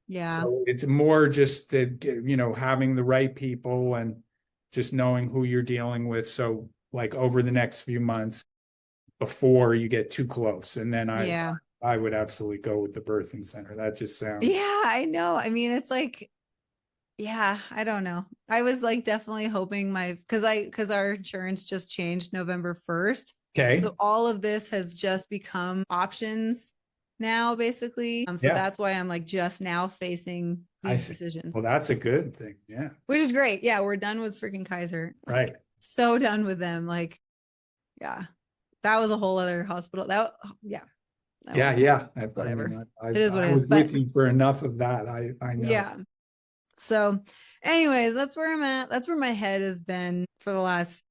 yeah. So it's more just that, having the right people and just knowing who you're dealing with. So like over the next few months before you get too close. And then Yeah. I would absolutely go with the birthing center. That just sounds Yeah, I know. I mean, it's like, yeah, I don't know. I was like definitely hoping because our insurance just changed November 1st. okay. So all of this has just become options now, basically. So Yeah, that's why I'm like just now facing I these see. decisions, Well, that's a good thing. Yeah. which is great. Yeah, we're done with freaking Kaiser. Like, Right. so done with them. Like, yeah, that was a whole other hospital. Yeah, I Yeah. won't, Yeah. I whatever. mean, It is what I it is. was But with you for enough of that. I know. yeah. So, anyways, that's where I'm at. That's where my head has been for the last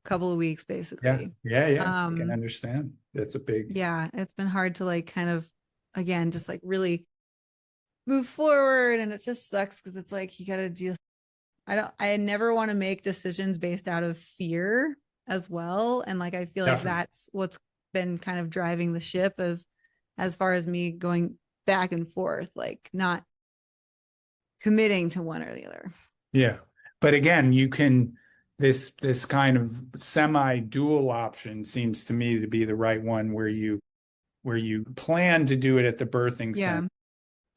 couple of weeks, Yeah. basically. Yeah. Yeah. I can Um, understand. That's a big, yeah, it's been hard to like kind of again just like really move forward, and it just sucks because it's like you gotta deal. I never want to make decisions based out of fear as well. And like I feel like definitely. that's what's been kind of driving the ship of as far as me going back and forth, like not committing to one or the other. Yeah. But again, this kind of semi-dual option seems to me to be the right one where you plan to do it at the birthing Yeah. center,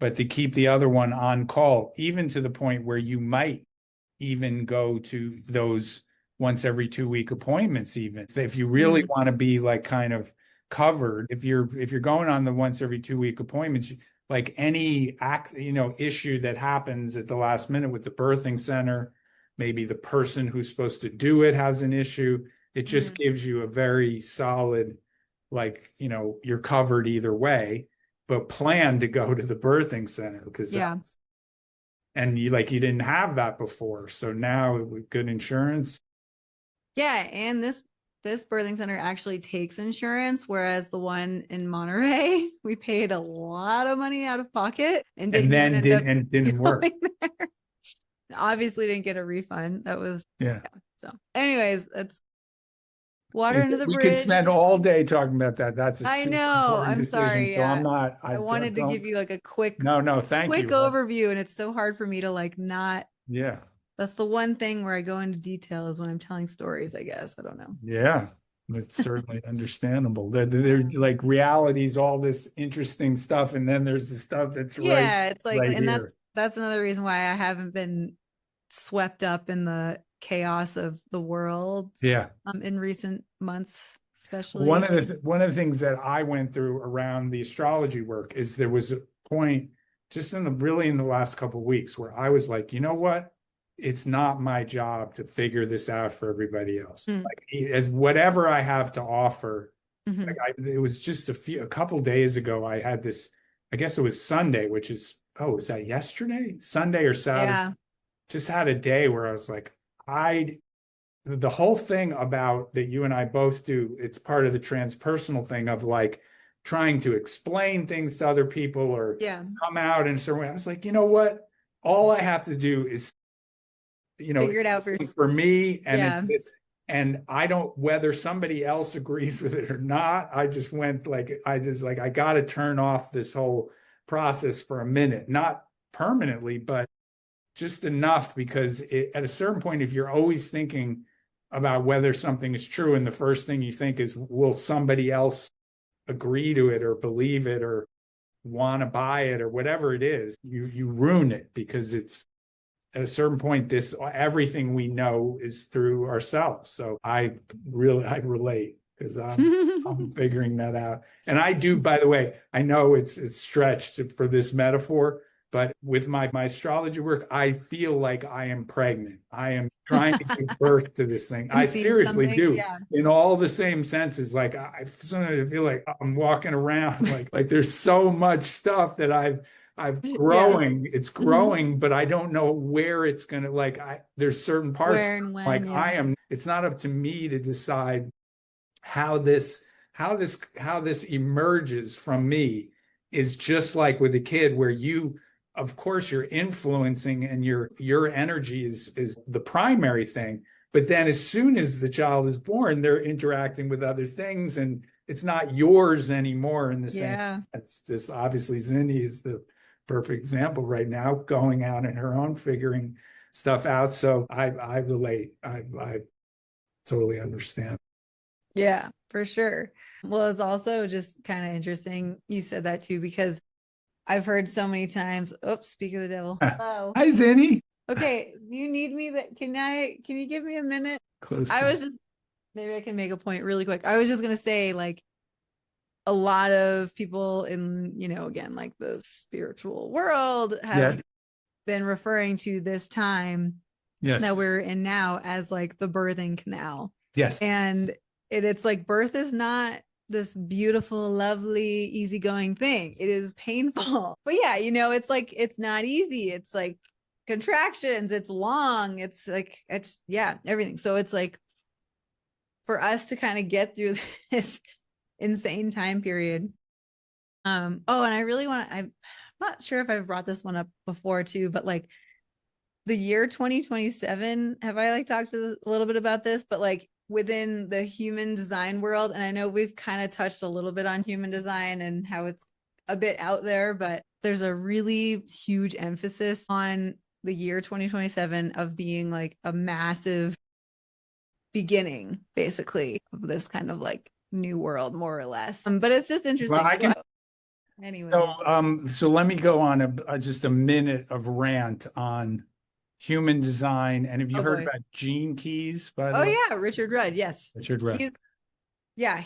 but to keep the other one on call, even to the point where you might even go to those once every 2 week appointments, even if you really want to be like kind of covered. If you're going on the once every 2 week appointments, like any issue that happens at the last minute with the birthing center, maybe the person who's supposed to do it has an issue. It just gives you a very solid, like, you're covered either way, but plan to go to the birthing center because Yeah. you didn't have that before. So now with good insurance. Yeah, and this birthing center actually takes insurance, whereas the one in Monterey, we paid a lot of money out of pocket and And didn't even then end up didn't work. going there. Obviously didn't get a refund. That was Yeah. yeah. So anyways, Water under the We could bridge. spend all day talking about that. That's a I super know. important I'm decision. sorry. So I'm Yeah. not, I wanted to don't, give you like a quick no, thank you. overview, and it's so hard for me to like not. Yeah. That's the one thing where I go into detail is when I'm telling stories, I guess. I don't know. Yeah. It's certainly understandable. They're like realities, all this interesting stuff. And then there's the stuff that's Yeah, it's like, right and here. that's another reason why I haven't been swept up in the chaos of the world Yeah. in recent months, One especially. of one of the things that I went through around the astrology work is there was a point just in the last couple of weeks where I was like, you know what? It's not my job to figure this out for everybody else. Mm. Like as whatever I have to offer, Mm-hmm. it was just a couple days ago. I had this, I guess it was Sunday, which is, oh, is that yesterday? Sunday or Saturday? Yeah. Just had a day where I was like, the whole thing about that you and I both do, it's part of the transpersonal thing of like trying to explain things to other people or Yeah. come out in a certain way. I was like, you know what? All I have to do is, Figure it out for me, and yeah. and I don't, whether somebody else agrees with it or not, I just went like, I got to turn off this whole process for a minute, not permanently, but just enough because at a certain point, if you're always thinking about whether something is true, and the first thing you think is, will somebody else agree to it or believe it or want to buy it or whatever it is, you ruin it because it's at a certain point, this everything we know is through ourselves. So I relate because I'm figuring that out. And I do, by the way, I know it's stretched for this metaphor, but with my astrology work, I feel like I am pregnant. I am trying to give birth to this thing. I Conceive seriously something. do, Yeah. in all the same senses. Like sometimes I feel like I'm walking around like there's so much stuff that I've Yeah. it's Mhm. growing, but I don't know where it's gonna there's certain parts Where and like when, yeah. it's not up to me to decide how this how this emerges from me. Is just like with a kid where you, of course, you're influencing and your energy is the primary thing, but then as soon as the child is born, they're interacting with other things and it's not yours anymore in the same. Yeah. That's just obviously Zinni is the perfect example right now, going out on her own, figuring stuff out. So I relate. I totally understand. Yeah, for sure. Well, it's also just kind of interesting. You said that too, because I've heard so many times, oops, speak of the devil. Oh, Hi, Zinni. okay. You need me that can you give me a minute? Close I to was just maybe I can make a point really quick. I was just gonna say, like, a lot of people in, again, like the spiritual world have yeah. been referring to this time Yes. that we're in now as like the birthing canal. Yes. And it's like birth is not this beautiful, lovely, easygoing thing. It is painful. But yeah, it's like it's not easy. It's like contractions, it's long, it's like yeah, everything. So it's like for us to kind of get through this insane time period. Oh, and I really I'm not sure if I've brought this one up before too, but like the year 2027, have I like talked a little bit about this, but like within the human design world, and I know we've kind of touched a little bit on human design and how it's a bit out there, but there's a really huge emphasis on the year 2027 of being like a massive beginning, basically, of this kind of like new world, more or less. But it's just Well, interesting. I can. Anyways. So let me go on just a minute of rant on human design. And have you Oh heard boy. about gene keys, by the Oh way? yeah, Richard Rudd. Yes. Richard Rudd. Yeah,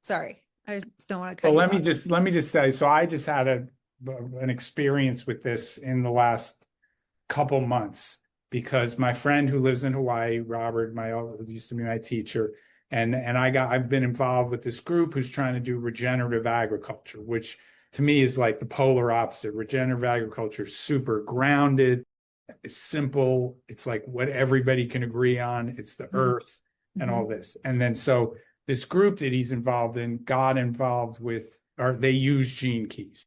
sorry. I don't want to cut Well, you off. let me just say, so I just had an experience with this in the last couple months because my friend who lives in Hawaii, Robert, who used to be my teacher, and I've been involved with this group who's trying to do regenerative agriculture, which to me is like the polar opposite. Regenerative agriculture is super grounded, it's simple, it's like what everybody can agree on, it's the earth and all this. And then so this group that he's involved in got involved with, or they use gene keys.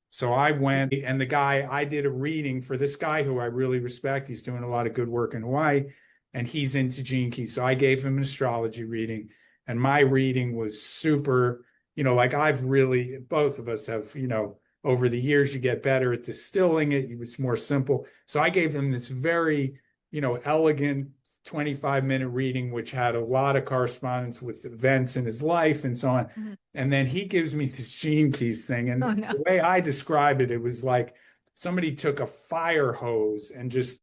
So I went, and I did a reading for this guy who I really respect. He's doing a lot of good work in Hawaii. and he's into gene keys. So I gave him an astrology reading, and my reading was super, like I've really, both of us have, over the years, you get better at distilling it. It's more simple. So I gave him this very, elegant 25-minute reading, which had a lot of correspondence with events in his life and so on. Mhm. And then he gives me this gene keys thing. And Oh no. the way I describe it, it was like somebody took a fire hose and just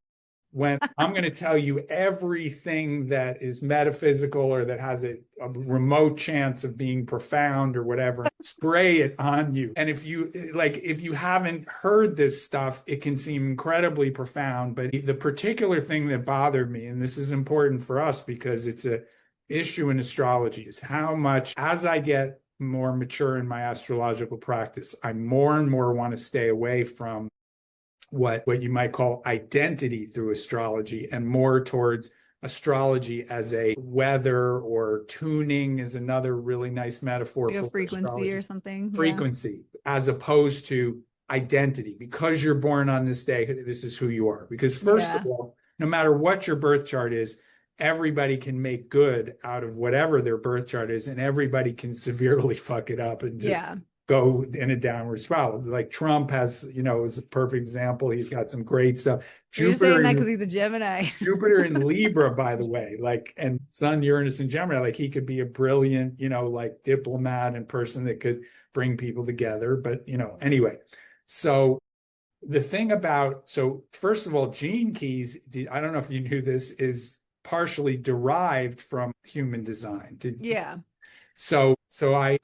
went, I'm going to tell you everything that is metaphysical or that has a remote chance of being profound or whatever, spray it on you. And if you haven't heard this stuff, it can seem incredibly profound. But the particular thing that bothered me, and this is important for us because it's a issue in astrology, is how much, as I get more mature in my astrological practice, I more and more want to stay away from what you might call identity through astrology and more towards astrology as a weather, or tuning is another really nice metaphor Like a for frequency astrology. or something. Frequency, as opposed to identity. Because you're born on this day, this is who you are. Because first of all, no matter what your birth chart is, everybody can make good out of whatever their birth chart is, and everybody can severely fuck it up and just go in a downward spiral. Like Trump has, is a perfect example. He's got some great stuff. You're saying that because he's a Gemini. Jupiter in Libra, by the way, and Sun, Uranus, and Gemini, like he could be a brilliant, like diplomat and person that could bring people together. But, anyway, so the thing about, first of all, gene keys, I don't know if you knew this, is partially derived from human design. So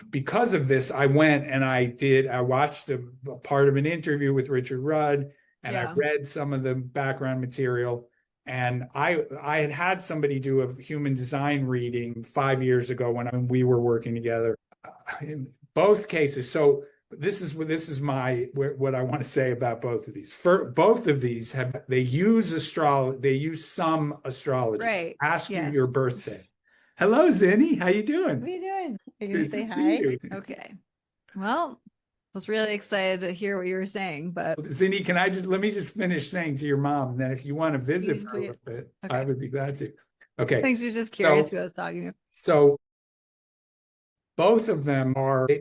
because of this, I went and I watched a part of an interview with Richard Rudd, and I read some of the background material. And I had somebody do a human design reading 5 years ago when we were working together. In both cases, so this is my what I want to say about both of these. For both of these they use astrology. They use some astrology. Right. Ask you your birthday. Hello, Zinni. How you doing? What are you doing? Are you going to say hi? Okay. Well, I was really excited to hear what you were saying, but Zinni, let me just finish saying to your mom, and then if you want to visit for a little bit, I would be glad to. Okay. Thanks. She's just curious who I was talking to. So both of them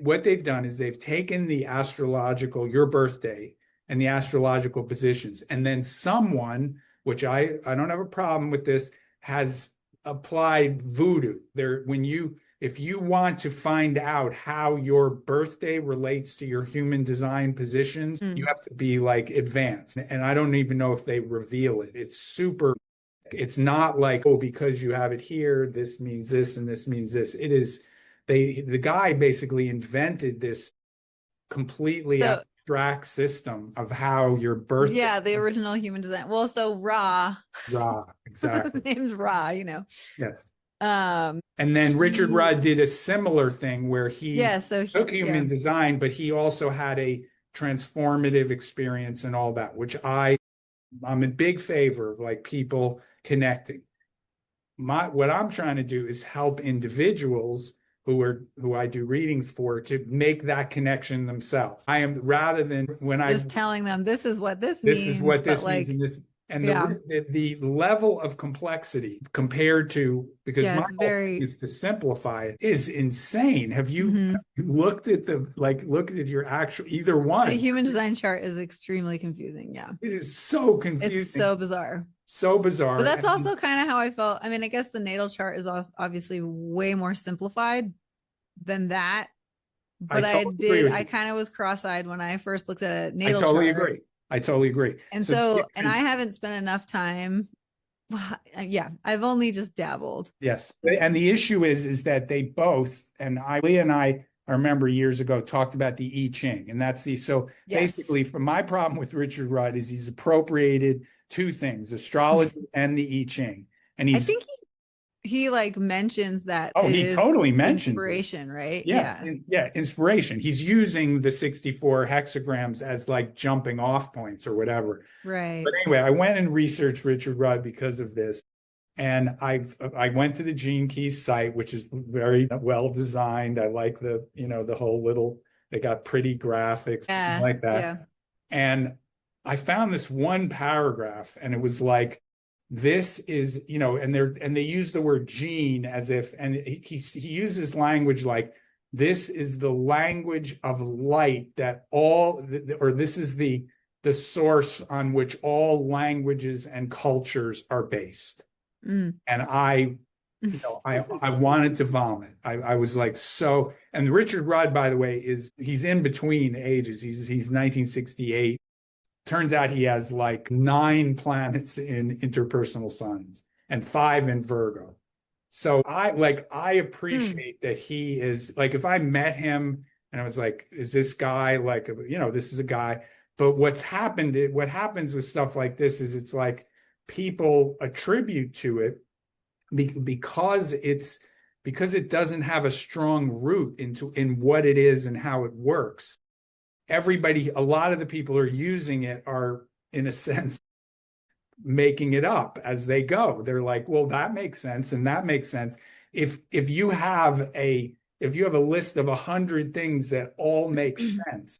what they've done is they've taken your birthday and the astrological positions, and then someone, which I don't have a problem with this, has applied voodoo there. If you want to find out how your birthday relates to your human design positions, you have to be like advanced. And I don't even know if they reveal it. It's not like, oh, because you have it here, this means this and this means this. It is, the guy basically invented this completely abstract system of how your birthday. Yeah, the original human design. Well, so Ra, exactly. His name's Ra, Yes. And then Richard Rudd did a similar thing where he took human design, but he also had a transformative experience and all that, which I'm in big favor of, like people connecting. What I'm trying to do is help individuals who I do readings for to make that connection themselves. I am, rather than when I just telling them this is what this means. This is what this means, and this. And the level of complexity compared to, because my whole thing is to simplify it, is insane. Have you looked at your actual, either one? The human design chart is extremely confusing. Yeah. It is so confusing. It's so bizarre. So bizarre. But that's also kind of how I felt. I mean, I guess the natal chart is obviously way more simplified than that. But I kind of was cross-eyed when I first looked at a natal chart. I totally agree. And and I haven't spent enough time. Yeah, I've only just dabbled. Yes. And the issue is that they both, and Leigh and I remember years ago talked about the I Ching. And that's basically, from my problem with Richard Rudd is he's appropriated two things, astrology and the I Ching. And I think he like mentions that. Oh, he totally mentions inspiration, right? Yeah. Inspiration. He's using the 64 hexagrams as like jumping off points or whatever. Right. But anyway, I went and researched Richard Rudd because of this. And I went to the Gene Keys site, which is very well designed. I like the whole little, they got pretty graphics like that. Yeah. And I found this one paragraph, and it was like, this is, and they use the word gene as if, and he uses language like, this is the language of light that or this is the source on which all languages and cultures are based. And I wanted to vomit. I was like, so, and Richard Rudd, by the way, he's in between ages. He's 1968. Turns out he has like 9 planets in interpersonal signs and 5 in Virgo. So I appreciate that he is like, if I met him and I was like, is this guy like, this is a guy. But what happens with stuff like this is it's like people attribute to it because it doesn't have a strong root in what it is and how it works. A lot of the people who are using it are, in a sense, making it up as they go. They're like, well, that makes sense and that makes sense. If you have a list of 100 things that all make sense,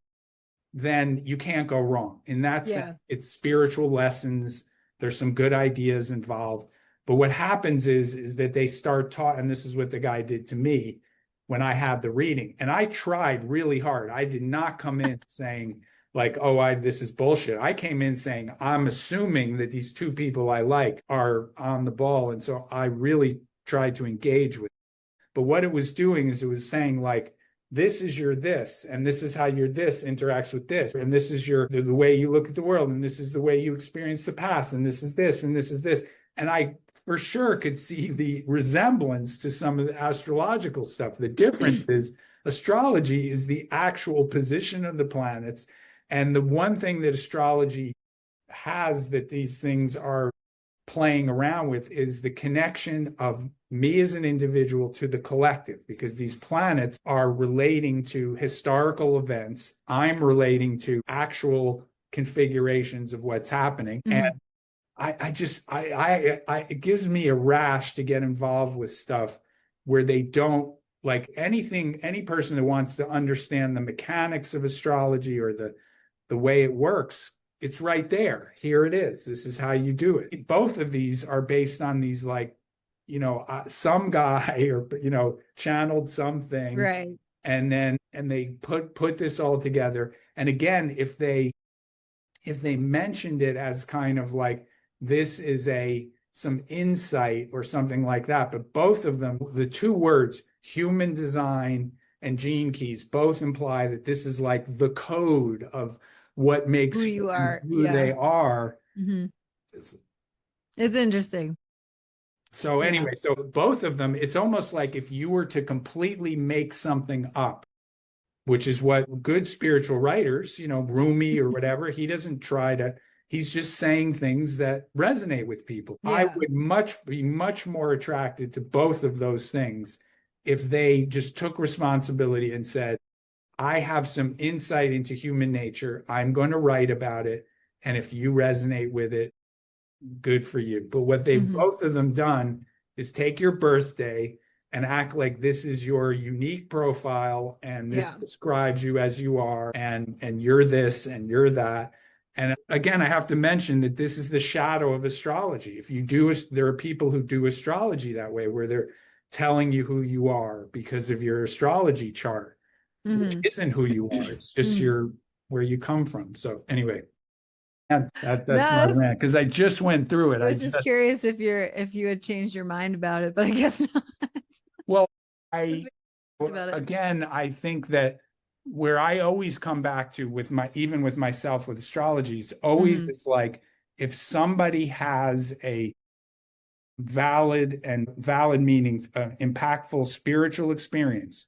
then you can't go wrong. In that sense, it's spiritual lessons. There's some good ideas involved. But what happens is that they start taught, and this is what the guy did to me when I had the reading. And I tried really hard. I did not come in saying like, oh, this is bullshit. I came in saying, I'm assuming that these 2 people I like are on the ball. And so I really tried to engage with it. But what it was doing is it was saying like, this is your this, and this is how your this interacts with this. And this is the way you look at the world. And this is the way you experience the past. And this is this, and this is this. And I for sure could see the resemblance to some of the astrological stuff. The difference is astrology is the actual position of the planets. And the one thing that astrology has that these things are playing around with is the connection of me as an individual to the collective, because these planets are relating to historical events. I'm relating to actual configurations of what's happening. And it gives me a rash to get involved with stuff where they don't like any person that wants to understand the mechanics of astrology or the way it works. It's right there. Here it is. This is how you do it. Both of these are based on these like, some guy or, channeled something. Right. And they put this all together. And again, if they mentioned it as kind of like, this is some insight or something like that. But both of them, the 2 words, human design and gene keys, both imply that this is like the code of what makes who you are, who they are. It's interesting. So anyway, so both of them, it's almost like if you were to completely make something up, which is what good spiritual writers, Rumi or whatever, he doesn't try to, he's just saying things that resonate with people. I would be much more attracted to both of those things if they just took responsibility and said, I have some insight into human nature. I'm going to write about it. And if you resonate with it, good for you. But what they've both of them done is take your birthday and act like this is your unique profile and this describes you as you are, and you're this and you're that. And again, I have to mention that this is the shadow of astrology. There are people who do astrology that way, where they're telling you who you are because of your astrology chart, which isn't who you are. It's just where you come from. So anyway, that's my rant, because I just went through it. I was just curious if you had changed your mind about it, but I guess not. Well, I think that where I always come back to even with myself with astrology is always it's like, if somebody has a valid meanings, impactful spiritual experience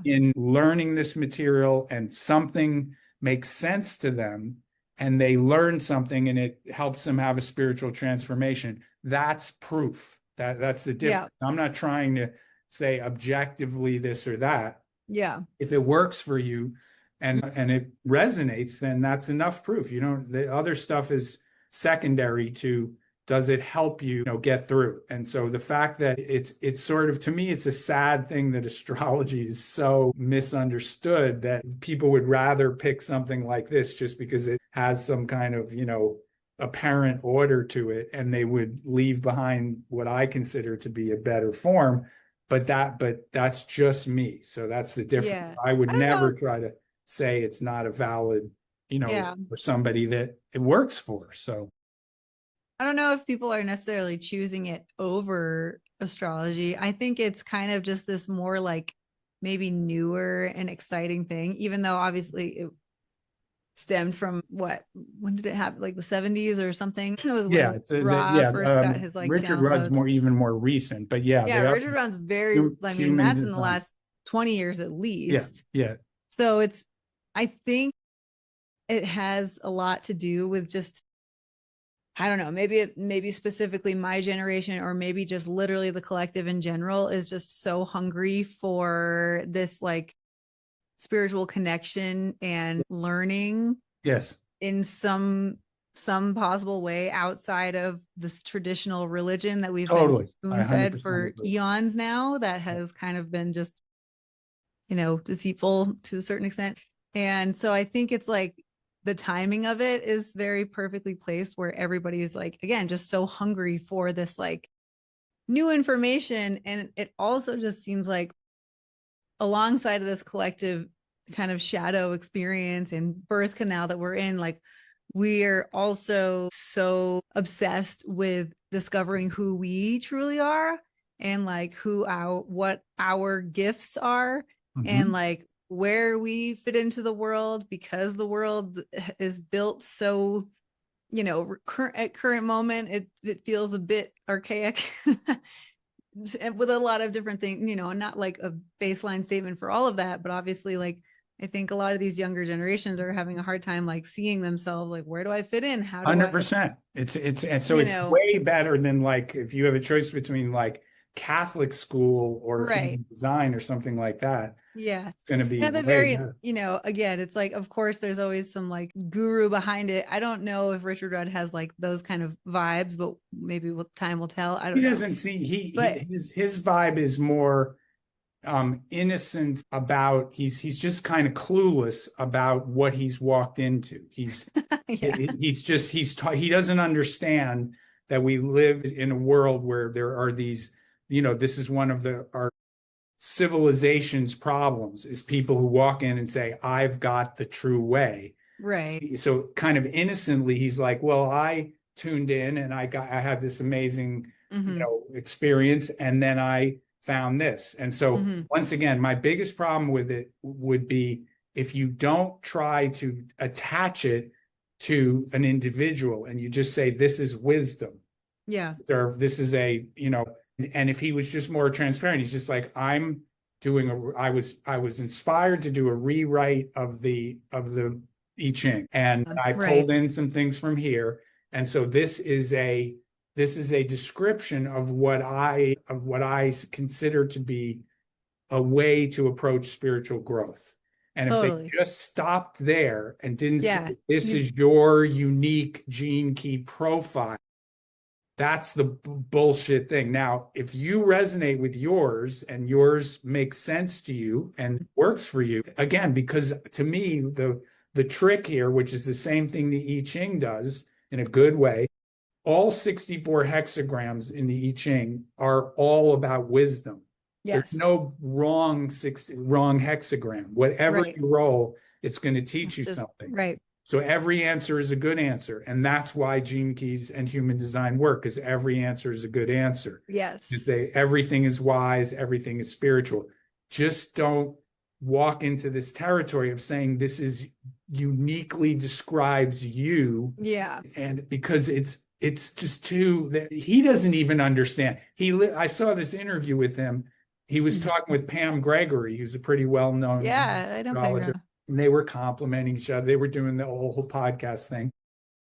in learning this material, and something makes sense to them, and they learn something and it helps them have a spiritual transformation, that's proof. That's the difference. I'm not trying to say objectively this or that. If it works for you and it resonates, then that's enough proof. The other stuff is secondary to, does it help you, get through? And so the fact that it's sort of, to me, it's a sad thing that astrology is so misunderstood, that people would rather pick something like this just because it has some kind of, apparent order to it, and they would leave behind what I consider to be a better form. But that's just me. So that's the difference. Yeah. I would I don't never know. try to say it's not a valid, Yeah. for somebody that it works for. So I don't know if people are necessarily choosing it over astrology. I think it's kind of just this more like maybe newer and exciting thing, even though obviously it stemmed from when did it happen? Like the 70s or something? It was yeah, when Ra first got his like Richard Rudd's downloads. even more recent, but yeah, Yeah, they are Richard Rudd's very, I mean, human that's in the design. last 20 years at Yeah, least. yeah. So I think it has a lot to do with just, I don't know, maybe specifically my generation, or maybe just literally the collective in general is just so hungry for this like spiritual connection and learning Yes. in some possible way outside of this traditional religion that we've been Totally. I spoon fed 100% for agree. eons now, that has kind of been just, deceitful to a certain extent. And so I think it's like the timing of it is very perfectly placed, where everybody is like, again, just so hungry for this like new information. And it also just seems like alongside of this collective kind of shadow experience and birth canal that we're in, like we are also so obsessed with discovering who we truly are, and like what our gifts are, and Mhm. like where we fit into the world, because the world is built so, at current moment it feels a bit archaic with a lot of different things, not like a baseline statement for all of that, but obviously like I think a lot of these younger generations are having a hard time like seeing themselves, like, where do I fit in? How do I, 100%. And so you it's know, way better than like if you have a choice between like Catholic school or right. human design or something like that, Yeah. it's going to be And at the way very, better. again, it's like, of course, there's always some like guru behind it. I don't know if Richard Rudd has like those kind of vibes, but maybe time will tell. I He don't know. doesn't see But his vibe is more innocence about he's just kind of clueless about what he's walked into. yeah, He doesn't understand that we live in a world where there are these, this is one of our civilization's problems, is people who walk in and say, I've got the true way. right. So kind of innocently, he's like, well, I tuned in and I had this amazing, Mm-hmm. experience, and then I found this. And so Mm-hmm. once again, my biggest problem with it would be if you don't try to attach it to an individual and you just say, this is wisdom, Yeah. or this is and if he was just more transparent, he's just like, I was inspired to do a rewrite of the I Ching, and I Right. pulled in some things from here. And so this is a description of what I consider to be a way to approach spiritual growth. And if they Totally. just stopped there and didn't say, Yeah. this is your unique gene key profile, that's the bullshit thing. Now, if you resonate with yours and yours makes sense to you and works for you, again, because to me, the trick here, which is the same thing the I Ching does in a good way, all 64 hexagrams in the I Ching are all about wisdom. There's Yes. no wrong hexagram. Whatever Right. you roll, it's going to teach It's you just something. right. So every answer is a good answer. And that's why gene keys and human design work, because every answer is a good answer. Yes. Everything is wise, everything is spiritual. Just don't walk into this territory of saying this is uniquely describes you. Yeah. And because it's just too that he doesn't even understand. I saw this interview with him. He was Mhm. talking with Pam Gregory, who's a pretty well-known Yeah. I don't play astrologer, around. and they were complimenting each other. They were doing the whole podcast thing.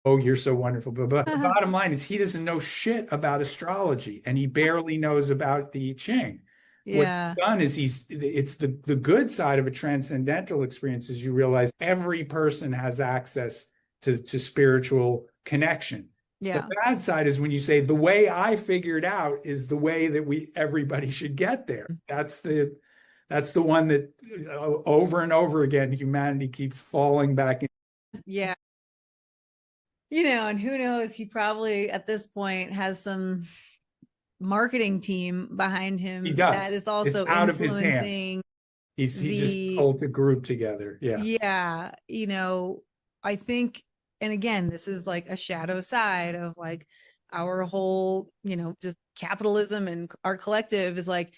Oh, you're so wonderful. But the bottom line is he doesn't know shit about astrology, and he barely knows about the I Ching. What Yeah. he's done is it's the good side of a transcendental experience is you realize every person has access to spiritual connection. The Yeah. bad side is when you say the way I figured out is the way that everybody should get there. That's the one that over and over again humanity keeps falling back in. Yeah. and who knows, he probably at this point has some marketing team behind He him that does. is It's also out of his hands. influencing He just the pulled the group together. Yeah. yeah, I think, and again, this is like a shadow side of like our whole, just capitalism and our collective is like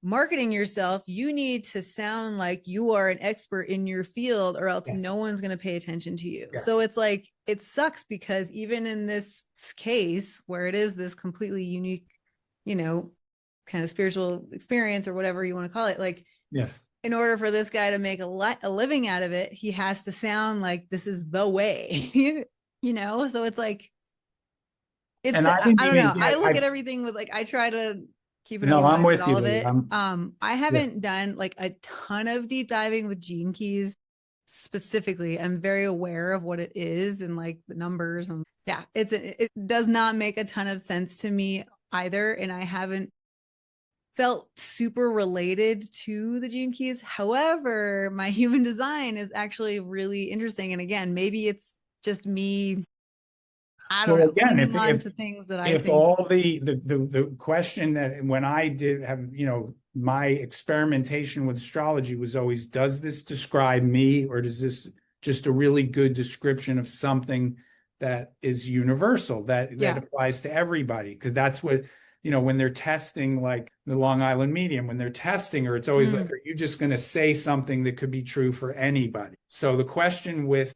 marketing yourself. You need to sound like you are an expert in your field, or else Yes. no one's going to pay attention to you. Yes. So it's like, it sucks because even in this case where it is this completely unique, kind of spiritual experience or whatever you want to call it, like, Yes. in order for this guy to make a living out of it, he has to sound like this is the way, So it's like, And I didn't I don't even know. I get, look at everything with like, I try to keep an no, open I'm mind with with you, all of Leigh. it. I Yeah. haven't done like a ton of deep diving with gene keys specifically. I'm very aware of what it is and like the numbers, and yeah, it does not make a ton of sense to me either. And I haven't felt super related to the gene keys. However, my human design is actually really interesting. And again, maybe it's just me, I don't Well, know, again, clinging on to things that I if think. all the question that when I did have, my experimentation with astrology was always, does this describe me, or does this just a really good description of something that is universal, that Yeah. applies to everybody? Because that's what, when they're testing like the Long Island medium, when they're testing her, it's always like, are you just going to say something that could be true for anybody? So the question with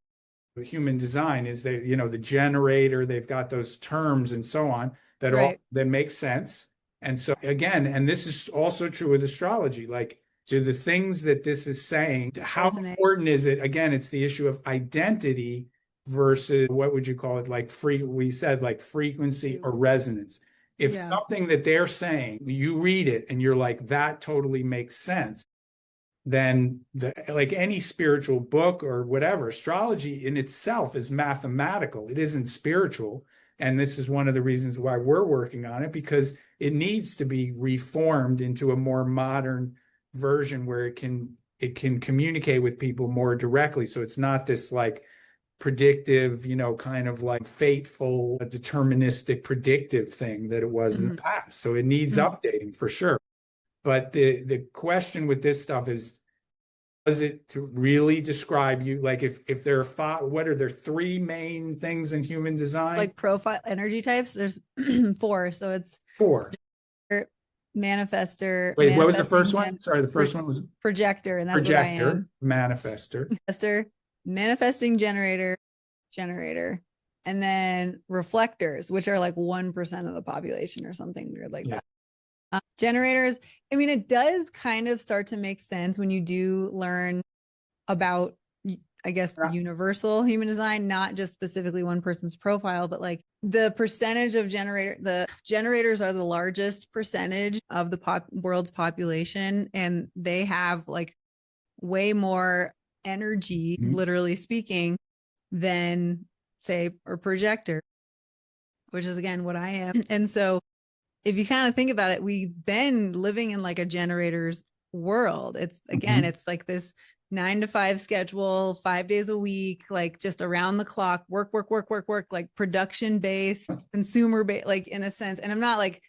human design is that, the generator, they've got those terms and so on that all Right. that make sense. And so again, and this is also true with astrology, like, do the things that this is saying, how Resonate. important is it? Again, it's the issue of identity versus, what would you call it, like we said, like frequency or resonance. If Yeah. something that they're saying, you read it and you're like, that totally makes sense, then like any spiritual book or whatever, astrology in itself is mathematical. It isn't spiritual. And this is one of the reasons why we're working on it, because it needs to be reformed into a more modern version where it can communicate with people more directly. So it's not this like predictive, kind of like fateful, deterministic, predictive thing that it was in the past. So it needs updating for sure. But the question with this stuff is, does it to really describe you? Like, if there are five, what are there, three main things in human design? Like profile energy types, there's four. So it's Four. manifester, Wait, what was the first one? Sorry, the first one was projector, and that's what I projector, am. manifester, Manifesting generator, and then reflectors, which are like 1% of the population or something weird like that. Generators, I mean, it does kind of start to make sense when you do learn about, I guess, universal human design, not just specifically one person's profile, but like the percentage of the generators are the largest percentage of the world's population, and they have like way more energy, literally speaking, than say a projector, which is again what I am. And so if you kind of think about it, we've been living in like a generator's world. It's again, it's like this 9 to 5 schedule, 5 days a week, like just around the clock, work, like production based, consumer based, like in a sense. And I'm not like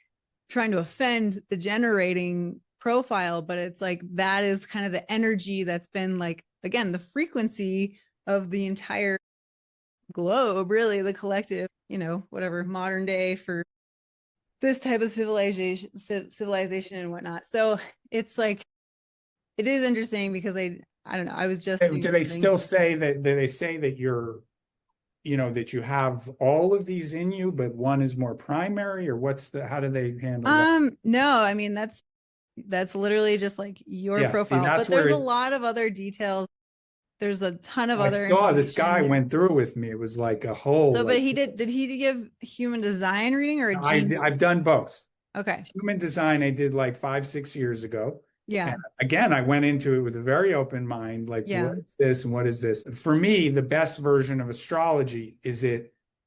trying to offend the generating profile, but it's like that is kind of the energy that's been like, again, the frequency of the entire globe, really, the collective, whatever modern day for this type of civilization and whatnot. So it's like, it is interesting because I don't know. I was just do they still say that, do they say that you're, that you have all of these in you, but one is more primary, or how do they handle that? No, I mean, that's literally just like your See, profile, that's but there's where a lot of other details. There's a ton of I other saw this guy information. went through with me. It was like a whole. So, but Like, did he give human design reading or a gene? I've done both. Okay. Human design I did like 5-6 years ago. Yeah. And again, I went into it with a very open mind, like, Yeah. what is this and what is this? For me, the best version of astrology is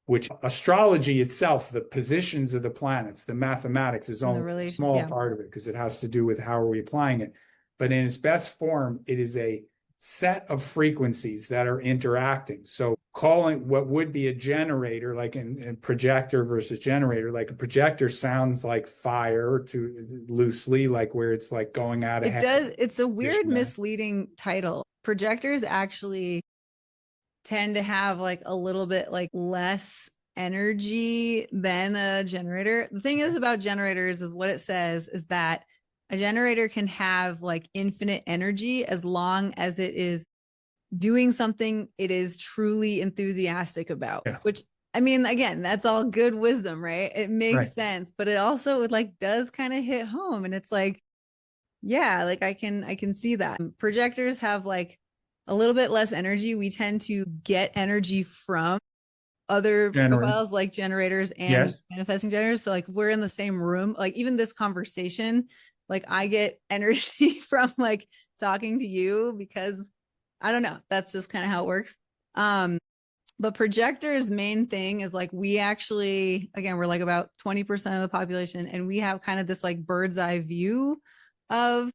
which astrology itself, the positions of the planets, the mathematics is only a small part of it, because it has to do with how are we applying it. But in its best form, it is a set of frequencies that are interacting. So calling what would be a generator, like in projector versus generator, like a projector sounds like fire to loosely, like where it's like going out It ahead. does. It's a weird, misleading title. Projectors actually tend to have like a little bit like less energy than a generator. The thing is about generators is what it says is that a generator can have like infinite energy as long as it is doing something it is truly enthusiastic about, Yeah. which I mean, again, that's all good wisdom, right? It makes Right. sense, but it also like does kind of hit home. And it's like, yeah, like I can see that. Projectors have like a little bit less energy. We tend to get energy from other Generator. profiles like generators and Yes. manifesting generators. So like we're in the same room, like even this conversation, like I get energy from like talking to you because I don't know, that's just kind of how it works. But projectors main thing is like we actually, again, we're like about 20% of the population, and we have kind of this like bird's eye view of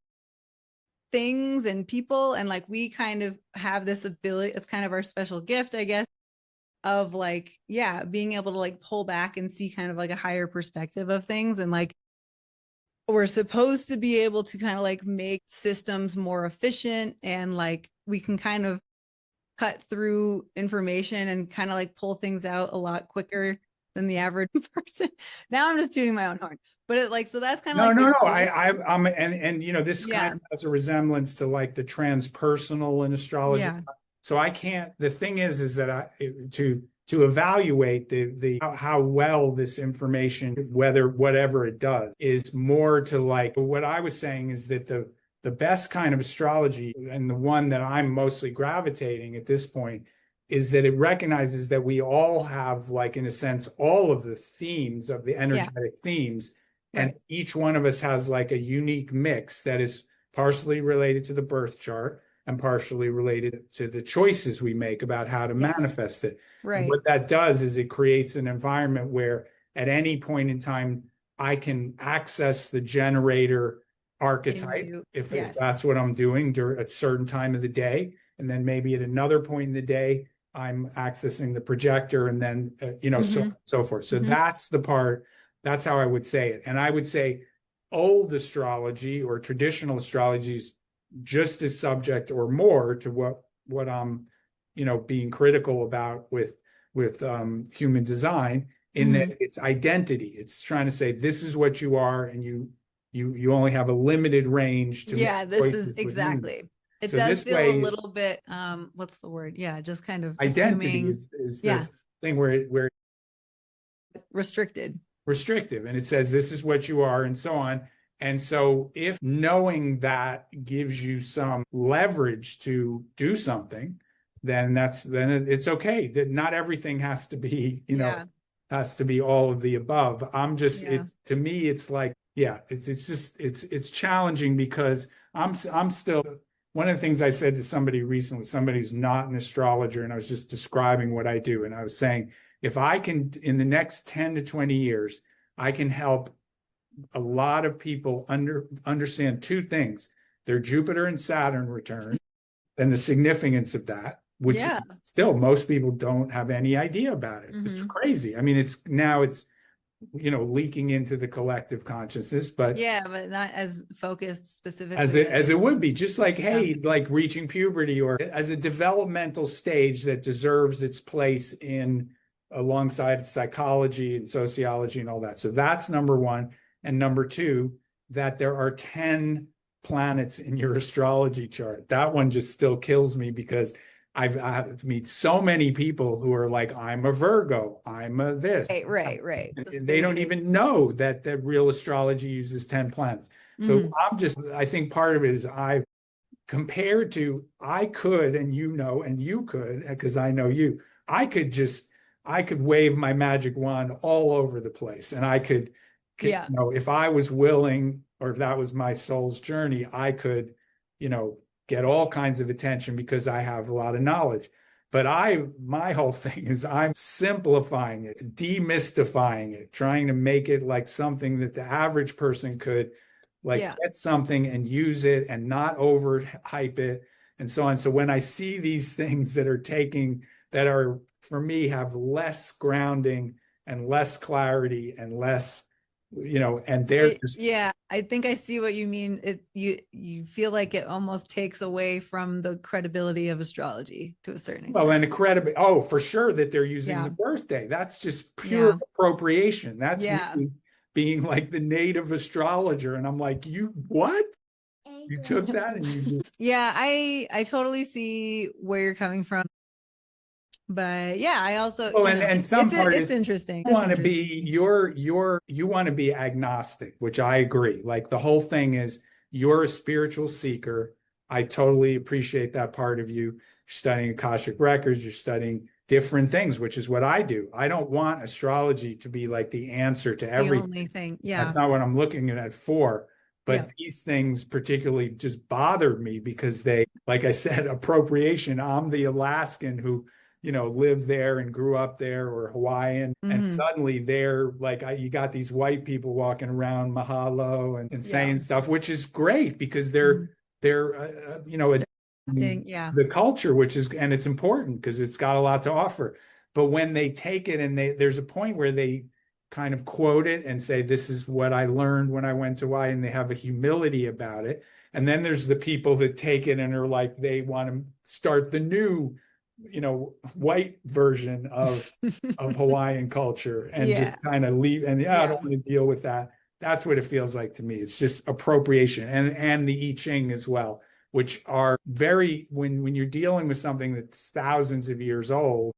things and people, and like we kind of have this ability, it's kind of our special gift, I guess, of like, yeah, being able to like pull back and see kind of like a higher perspective of things. And like we're supposed to be able to kind of like make systems more efficient, and like we can kind of cut through information and kind of like pull things out a lot quicker than the average person. Now I'm just tooting my own horn, but it like, so that's kind of No, like no, the no. gist. I'm, and you know, this kind Yeah. of has a resemblance to like the transpersonal in astrology. Yeah. So I can't. The thing is that to evaluate the how well this information, whether whatever it does, is more to like what I was saying is that the best kind of astrology and the one that I'm mostly gravitating at this point is that it recognizes that we all have, like in a sense, all of the themes of the energetic themes. And Right. each one of us has like a unique mix that is partially related to the birth chart and partially related to the choices we make about how to Yes. manifest it. And Right. what that does is it creates an environment where at any point in time, I can access the generator In archetype you. if Yes. that's what I'm doing during a certain time of the day. And then maybe at another point in the day, I'm accessing the projector, and then, so on and so forth. So that's the part, that's how I would say it. And I would say old astrology or traditional astrology is just as subject or more to what I'm, being critical about with human design, in that it's identity. It's trying to say this is what you are, and you only have a limited range to make Yeah, this is choices within this. exactly. It So does this feel a way, little bit what's the word? Yeah, just kind of identity assuming, is yeah, the thing where restricted. restrictive, and it says this is what you are and so on. And so if knowing that gives you some leverage to do something, then it's okay. That not everything has to be, Yeah. has to be all of the above. I'm just, Yeah. it's, to me it's like, yeah, it's just it's challenging because I'm still, one of the things I said to somebody recently, somebody who's not an astrologer, and I was just describing what I do, and I was saying, if I can, in the next 10 to 20 years, I can help a lot of people understand two things: their Jupiter and Saturn return and the significance of that, which Yeah. still most people don't have any idea about it. It's crazy. I mean, it's leaking into the collective consciousness, but Yeah, but not as focused as specifically it would be, just like, yeah. hey, like reaching puberty, or as a developmental stage that deserves its place in, alongside psychology and sociology and all that. So that's number one. And number two, that there are 10 planets in your astrology chart. That one just still kills me because I've meet so many people who are like, I'm a Virgo, I'm a this. Right. They don't even know that the real astrology uses 10 planets. So I think part of it is compared to, I could, and and you could, because I know you, I could wave my magic wand all over the place, and I could, Yeah. if I was willing, or if that was my soul's journey, I could, get all kinds of attention because I have a lot of knowledge. But my whole thing is I'm simplifying it, demystifying it, trying to make it like something that the average person could like Yeah. get something and use it and not overhype it and so on. So when I see these things that are taking that are, for me, have less grounding and less clarity and less, and they're just, yeah, I think I see what you mean. You feel like it almost takes away from the credibility of astrology to a certain extent. well, and incredible. Oh, for sure that they're using Yeah. the birthday. That's just pure appropriation. That's Yeah. me being like the native astrologer. And I'm like, you what? You took that and you just Yeah, I totally see where you're coming from. But yeah, I also, well, and some part it's is interesting. you want to be you want to be agnostic, which I agree. Like the whole thing is you're a spiritual seeker. I totally appreciate that part of you. You're studying Akashic records, you're studying different things, which is what I do. I don't want astrology to be like the answer to The everything. only thing. Yeah. That's not what I'm looking at it for. But Yeah. these things particularly just bothered me because they, like I said, appropriation. I'm the Alaskan who lived there and grew up there, or Hawaiian. And suddenly they're like, you got these white people walking around mahalo and saying stuff, which is great because they're adapting the culture, and it's important because it's got a lot to offer. But when they take it and there's a point where they kind of quote it and say, this is what I learned when I went to Hawaii, and they have a humility about it. And then there's the people that take it and are like, they want to start the new white version of Hawaiian culture and just kind of leave. And I don't want to deal with that. That's what it feels like to me. It's just appropriation, and the I Ching as well, which are very, when you're dealing with something that's thousands of years old,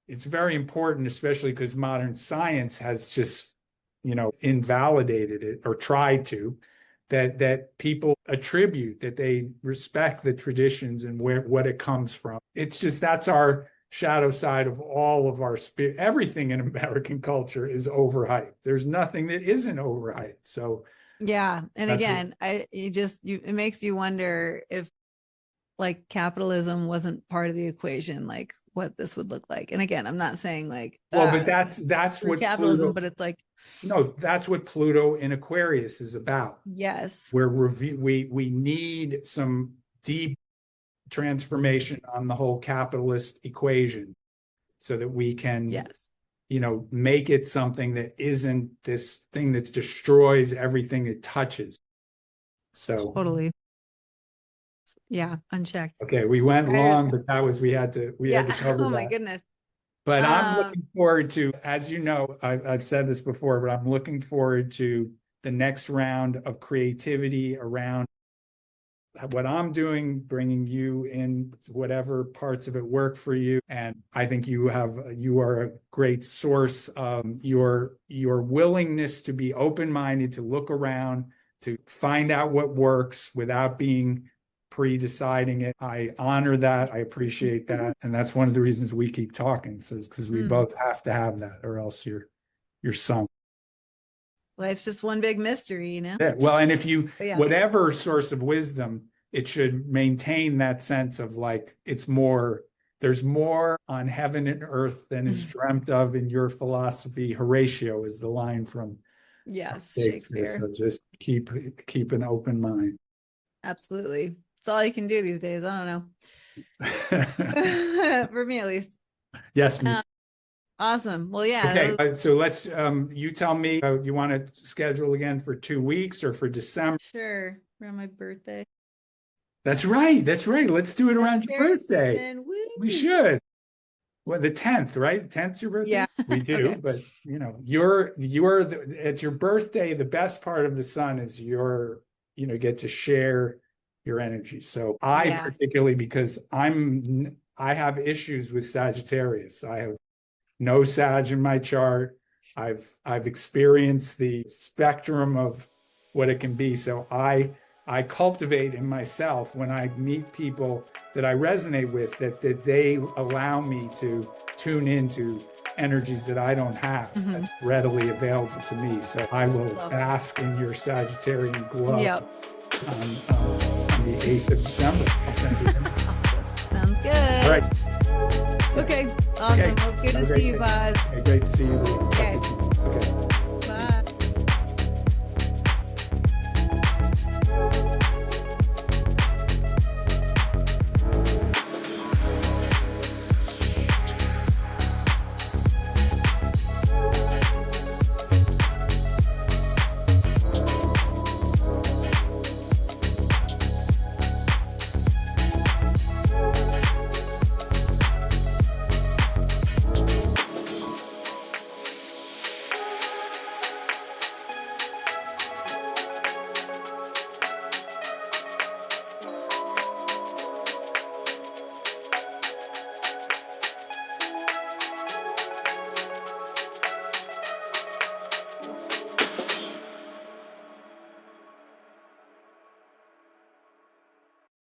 it's very important, especially because modern science has just invalidated it, or tried to, that people attribute, that they respect the traditions and what it comes from. It's just, that's our shadow side of all of our spirit. Everything in American culture is overhyped. There's nothing that isn't overhyped. So yeah. And again, it makes you wonder if like capitalism wasn't part of the equation, like what this would look like. And again, I'm not saying like, but that's what capitalism, Pluto, but it's like, no, that's what Pluto in Aquarius is about. Yes. Where we need some deep transformation on the whole capitalist equation so that we can, make it something that isn't this thing that destroys everything it touches. So totally. Yeah, unchecked. Okay, we went long, but that was we had to cover oh my that. goodness. But I'm looking forward to, as you know, I've said this before, but I'm looking forward to the next round of creativity around what I'm doing, bringing you in whatever parts of it work for you. And I think you are a great source of your willingness to be open-minded, to look around, to find out what works without being pre-deciding it. I honor that. I appreciate that. And that's one of the reasons we keep talking. So it's because we both have to have that, or else you're sunk. Life's just one big mystery, Yeah. Well, and if you, whatever source of wisdom, it should maintain that sense of like, there's more on heaven and earth than is dreamt of in your philosophy. Horatio is the line from Shakespeare. So just keep an open mind. Absolutely. It's all you can do these days. I don't know. For me, at least. Yes. Me awesome. Well, yeah. Okay. So let's, you tell me, you want to schedule again for 2 weeks or for December? Sure. Around my birthday. That's right. Let's do it around your birthday. We should. Well, the 10th, right? The 10th's your birthday? Yeah. We do. Okay. But you're at your birthday, the best part of the sun is get to share your energy. So particularly, because I have issues with Sagittarius. I have no Sag in my chart. I've experienced the spectrum of what it can be. So I cultivate in myself, when I meet people that I resonate with, that they allow me to tune into energies that I don't have that's readily available to me. So I will bask in your Sagittarian glow. Yep. On the 8th of December. I'll send you Sounds good. All right. Okay. Awesome. Well, it's good to see you, Buzz. Okay, great to see you. Okay.